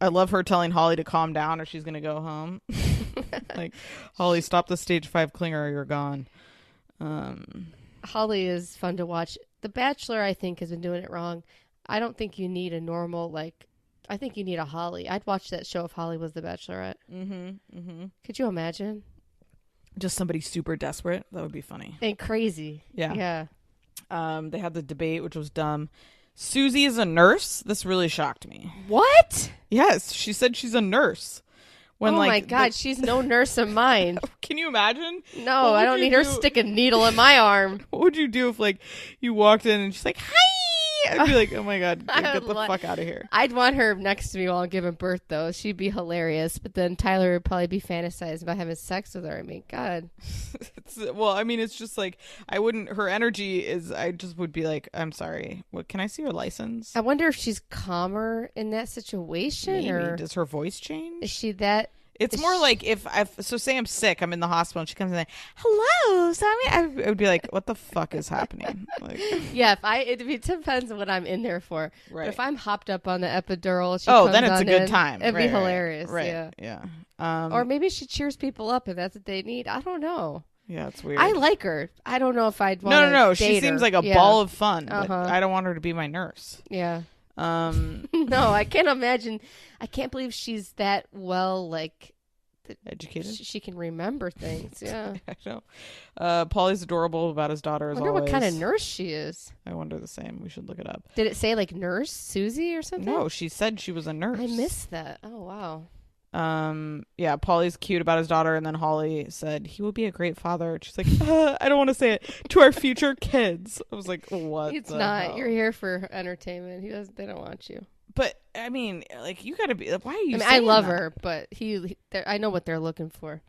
I love her telling Holly to calm down or she's going to go home. Like, Holly, stop the stage 5 clinger or you're gone. Holly is fun to watch. The Bachelor, I think, has been doing it wrong. I don't think you need a normal, like, I think you need a Holly. I'd watch that show if Holly was the Bachelorette. Could you imagine? Just somebody super desperate. That would be funny. And crazy. Yeah. They had the debate, which was dumb. Susie is a nurse. This really shocked me. What? Yes, she said she's a nurse. When, my God, she's no nurse of mine. Can you imagine? No, I don't need her stick a needle in my arm. What would you do if, like, you walked in and she's like, hi? I'd be like, oh my God, get the fuck out of here. I'd want her next to me while I'm giving birth, though. She'd be hilarious. But then Tyler would probably be fantasizing about having sex with her. I mean, God. It's just like, her energy is, I just would be like, I'm sorry. What, can I see your license? I wonder if she's calmer in that situation. Maybe. Or does her voice change? is she that? It's more like so say I'm sick, I'm in the hospital, and she comes in like, hello, Sammy. I would be like, what the fuck is happening? Like, yeah, it depends on what I'm in there for. Right. But if I'm hopped up on the epidural, then it's a good time. It'd be hilarious. Right. Yeah. Or maybe she cheers people up if that's what they need. I don't know. Yeah, it's weird. I like her. I don't know if I'd want to No. date She seems her. like a ball of fun. But I don't want her to be my nurse. Yeah. No, I can't imagine. I can't believe she's that well, like, educated. She can remember things. Yeah. I know. Paulie's adorable about his daughter as always. I wonder what kind of nurse she is. I wonder the same. We should look it up. Did it say, like, nurse Susie or something? No, she said she was a nurse. I missed that. Oh, wow. Yeah, Paulie's cute about his daughter, and then Holly said he will be a great father. She's like, I don't want to say it, to our future kids. I was like, what? It's not. Hell? You're here for entertainment. They don't want you. But I mean, like, you got to be. Why are you? I love her, but I know what they're looking for.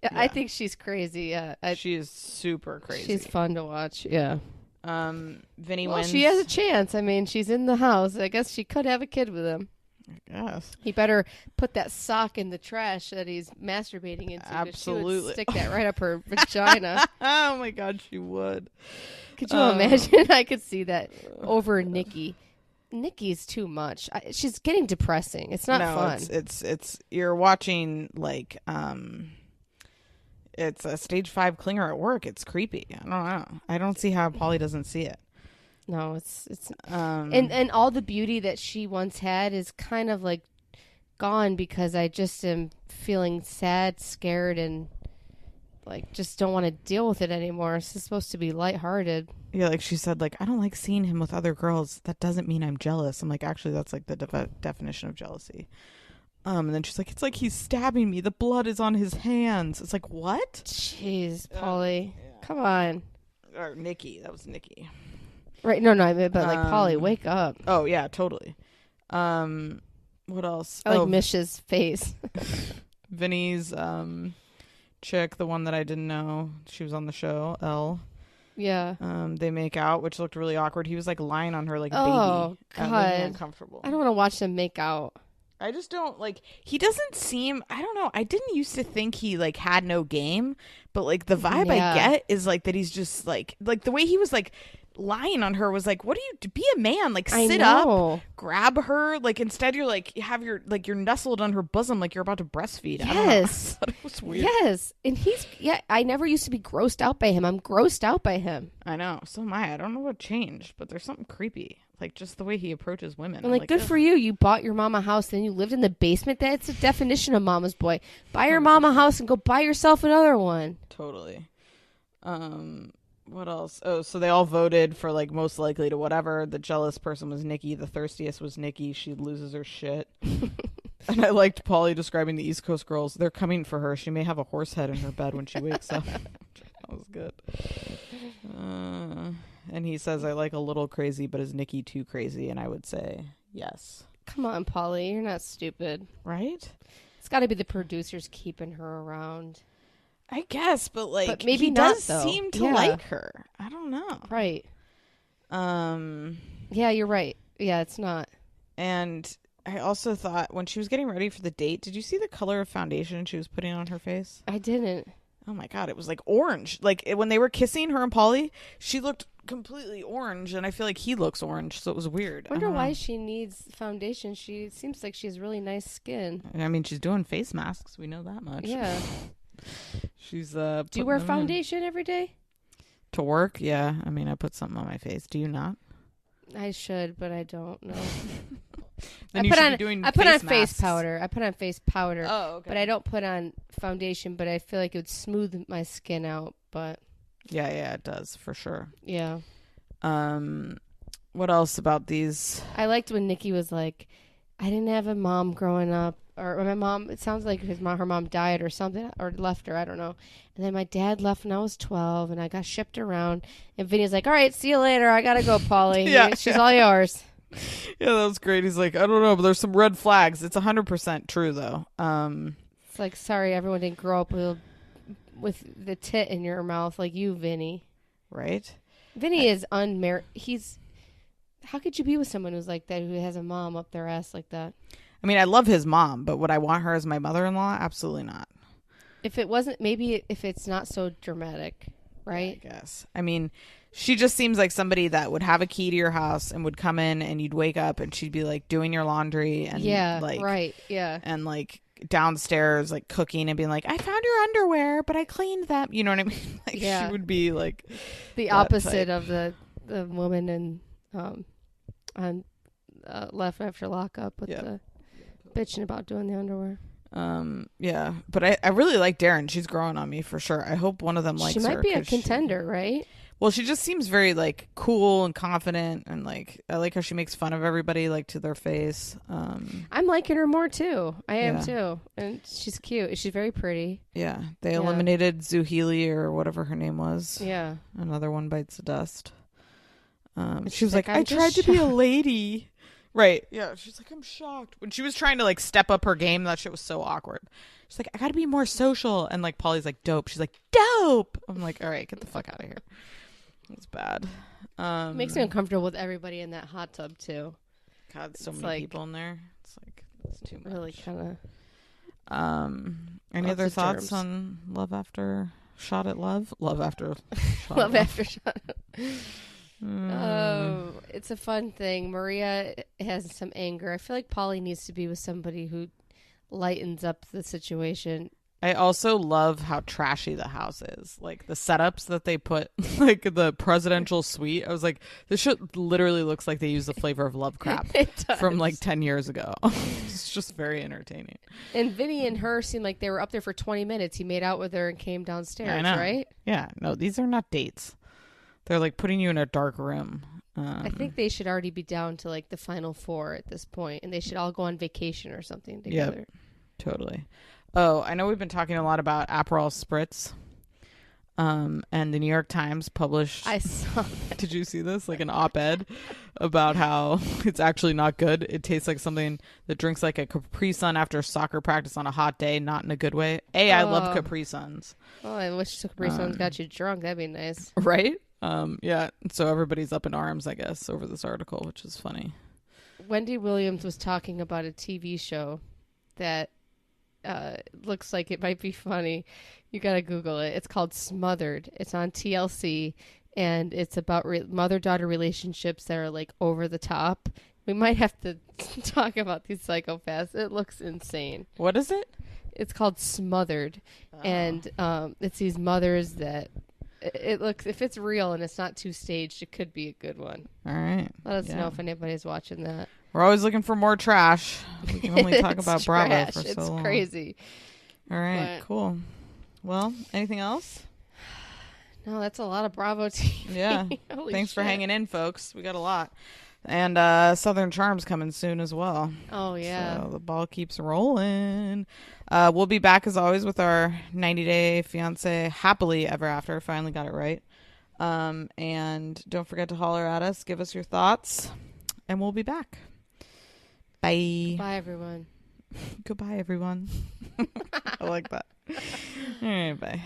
Yeah. I think she's crazy. Yeah, she is super crazy. She's fun to watch. Yeah. Vinny wins. She has a chance. I mean, she's in the house. I guess she could have a kid with him. Yes. He better put that sock in the trash that he's masturbating into. Absolutely. She would stick that right up her vagina. Oh my God, she would. Could you imagine? I could see that over Nikki. Nikki's too much. She's getting depressing. It's not fun. It's you're watching, like, it's a stage 5 clinger at work. It's creepy. I don't know. I don't see how Polly doesn't see it. No, it's and all the beauty that she once had is kind of like gone because I just am feeling sad, scared, and like just don't want to deal with it anymore. It's supposed to be lighthearted. Yeah, like she said, like, I don't like seeing him with other girls. That doesn't mean I'm jealous. I'm like, actually, that's like the definition of jealousy. And then she's like, it's like he's stabbing me. The blood is on his hands. It's like, what? Jeez, Polly, come on. Or Nikki, that was Nikki. Right? No, but like Polly, wake up. Oh yeah, totally. What else? I like Mish's face. Vinny's chick, the one that I didn't know, she was on the show. Elle. Yeah. They make out, which looked really awkward. He was like lying on her like a baby. Oh God, made me uncomfortable. I don't want to watch them make out. I just don't like. He doesn't seem. I don't know. I didn't used to think he like had no game, but like the vibe I get is like that he's just like the way he was like lying on her was like, what do you be a man, like sit up, grab her, like instead you're like you're nestled on her bosom like you're about to breastfeed. Yes. I thought it was weird. Yes. And I never used to be grossed out by him. I'm grossed out by him. I know, so am I don't know what changed, but there's something creepy, like just the way he approaches women. I'm like good for you bought your mama a house, then you lived in the basement. That's the definition of mama's boy. Buy your mama a house and go buy yourself another one. Totally. What else? Oh, so they all voted for like most likely to whatever. The jealous person was Nikki. The thirstiest was Nikki. She loses her shit. And I liked Polly describing the East Coast girls. They're coming for her. She may have a horse head in her bed when she wakes up. That was good. And he says, I like a little crazy, but is Nikki too crazy? And I would say yes. Come on, Polly. You're not stupid. Right? It's got to be the producers keeping her around. I guess, but like but maybe he not, does though. seem to like her. I don't know. Right. Yeah, you're right. Yeah, it's not. And I also thought when she was getting ready for the date, did you see the color of foundation she was putting on her face? I didn't. Oh my God, it was like orange. Like when they were kissing, her and Polly, she looked completely orange, and I feel like he looks orange, so it was weird. I wonder why she needs foundation. She seems like she has really nice skin. I mean, she's doing face masks. We know that much. Yeah. She's Do you wear foundation every day? To work? Yeah. I mean, I put something on my face. Do you not? I should, but I don't know. Then I put on face powder. I put on face powder. Oh, okay. But I don't put on foundation, but I feel like it would smooth my skin out, but yeah, it does for sure. Yeah. What else about these? I liked when Nikki was like, I didn't have a mom growing up, or my mom, it sounds like her mom died or something, or left her, I don't know. And then my dad left when I was 12, and I got shipped around. And Vinny's like, all right, see you later. I got to go, Polly. She's all yours. Yeah, that was great. He's like, I don't know, but there's some red flags. It's 100% true, though. It's like, sorry, everyone didn't grow up with the tit in your mouth like you, Vinny. Right? Vinny is unmarried. How could you be with someone who's like that, who has a mom up their ass like that? I mean, I love his mom, but would I want her as my mother-in-law? Absolutely not. If it wasn't, maybe if it's not so dramatic, right? Yeah, I guess. I mean, she just seems like somebody that would have a key to your house and would come in and you'd wake up and she'd be like doing your laundry and right. Yeah. And like downstairs, like cooking and being like, I found your underwear, but I cleaned them. You know what I mean? Like she would be like the opposite of the woman in on Left After Lockup with the bitching about doing the underwear. Yeah, but I really like Darren. She's growing on me for sure. I hope one of them likes her. She might be a contender, right? Well, she just seems very like cool and confident, and like I like how she makes fun of everybody like to their face. I'm liking her more too. I am too, and she's cute. She's very pretty. Yeah, they eliminated Zuhili or whatever her name was. Yeah, another one bites the dust. She was like, I tried shocked. to be a lady. Right. Yeah. She's like, I'm shocked. When she was trying to like step up her game, that shit was so awkward. She's like, I gotta be more social. And like Polly's like, dope. She's like, dope. I'm like, all right, get the fuck out of here. It's bad. It makes me uncomfortable with everybody in that hot tub too. God, so many people in there. It's like, it's too much. Really kind of. Any other thoughts on Love After Shot at Love? Love After Shot Love After Shot. Oh, it's a fun thing. Maria has some anger. I feel like Polly needs to be with somebody who lightens up the situation. I also love how trashy the house is. Like the setups that they put, like the presidential suite. I was like, this shit literally looks like they use the Flavor of Love crap from like 10 years ago. It's just very entertaining. And Vinny and her seemed like they were up there for 20 minutes. He made out with her and came downstairs, right? Yeah. No, these are not dates. They're like putting you in a dark room. I think they should already be down to like the final four at this point, and they should all go on vacation or something together. Yep, totally. Oh, I know we've been talking a lot about Aperol Spritz. And the New York Times published... I saw that. Did you see this? Like an op-ed about how it's actually not good. It tastes like something that drinks like a Capri Sun after soccer practice on a hot day, not in a good way. I love Capri Suns. Oh, I wish Capri Suns got you drunk. That'd be nice. Right? Yeah. So everybody's up in arms, I guess, over this article, which is funny. Wendy Williams was talking about a TV show that looks like it might be funny. You gotta Google it. It's called Smothered. It's on TLC, and it's about mother-daughter relationships that are like over the top. We might have to talk about these psychopaths. It looks insane. What is it? It's called Smothered, and it's these mothers that it looks, if it's real and it's not too staged, it could be a good one. All right. Let us know if anybody's watching that. We're always looking for more trash. We can only talk about Bravo for so long. It's crazy. All right, cool. Well, anything else? No, that's a lot of Bravo TV. Yeah. Thanks for hanging in, folks. We got a lot. And Southern Charm's coming soon as well. Oh, yeah. So the ball keeps rolling. We'll be back, as always, with our 90-Day Fiancé Happily Ever After. Finally got it right. And don't forget to holler at us. Give us your thoughts. And we'll be back. Bye. Bye, everyone. Goodbye, everyone. I like that. All right, bye.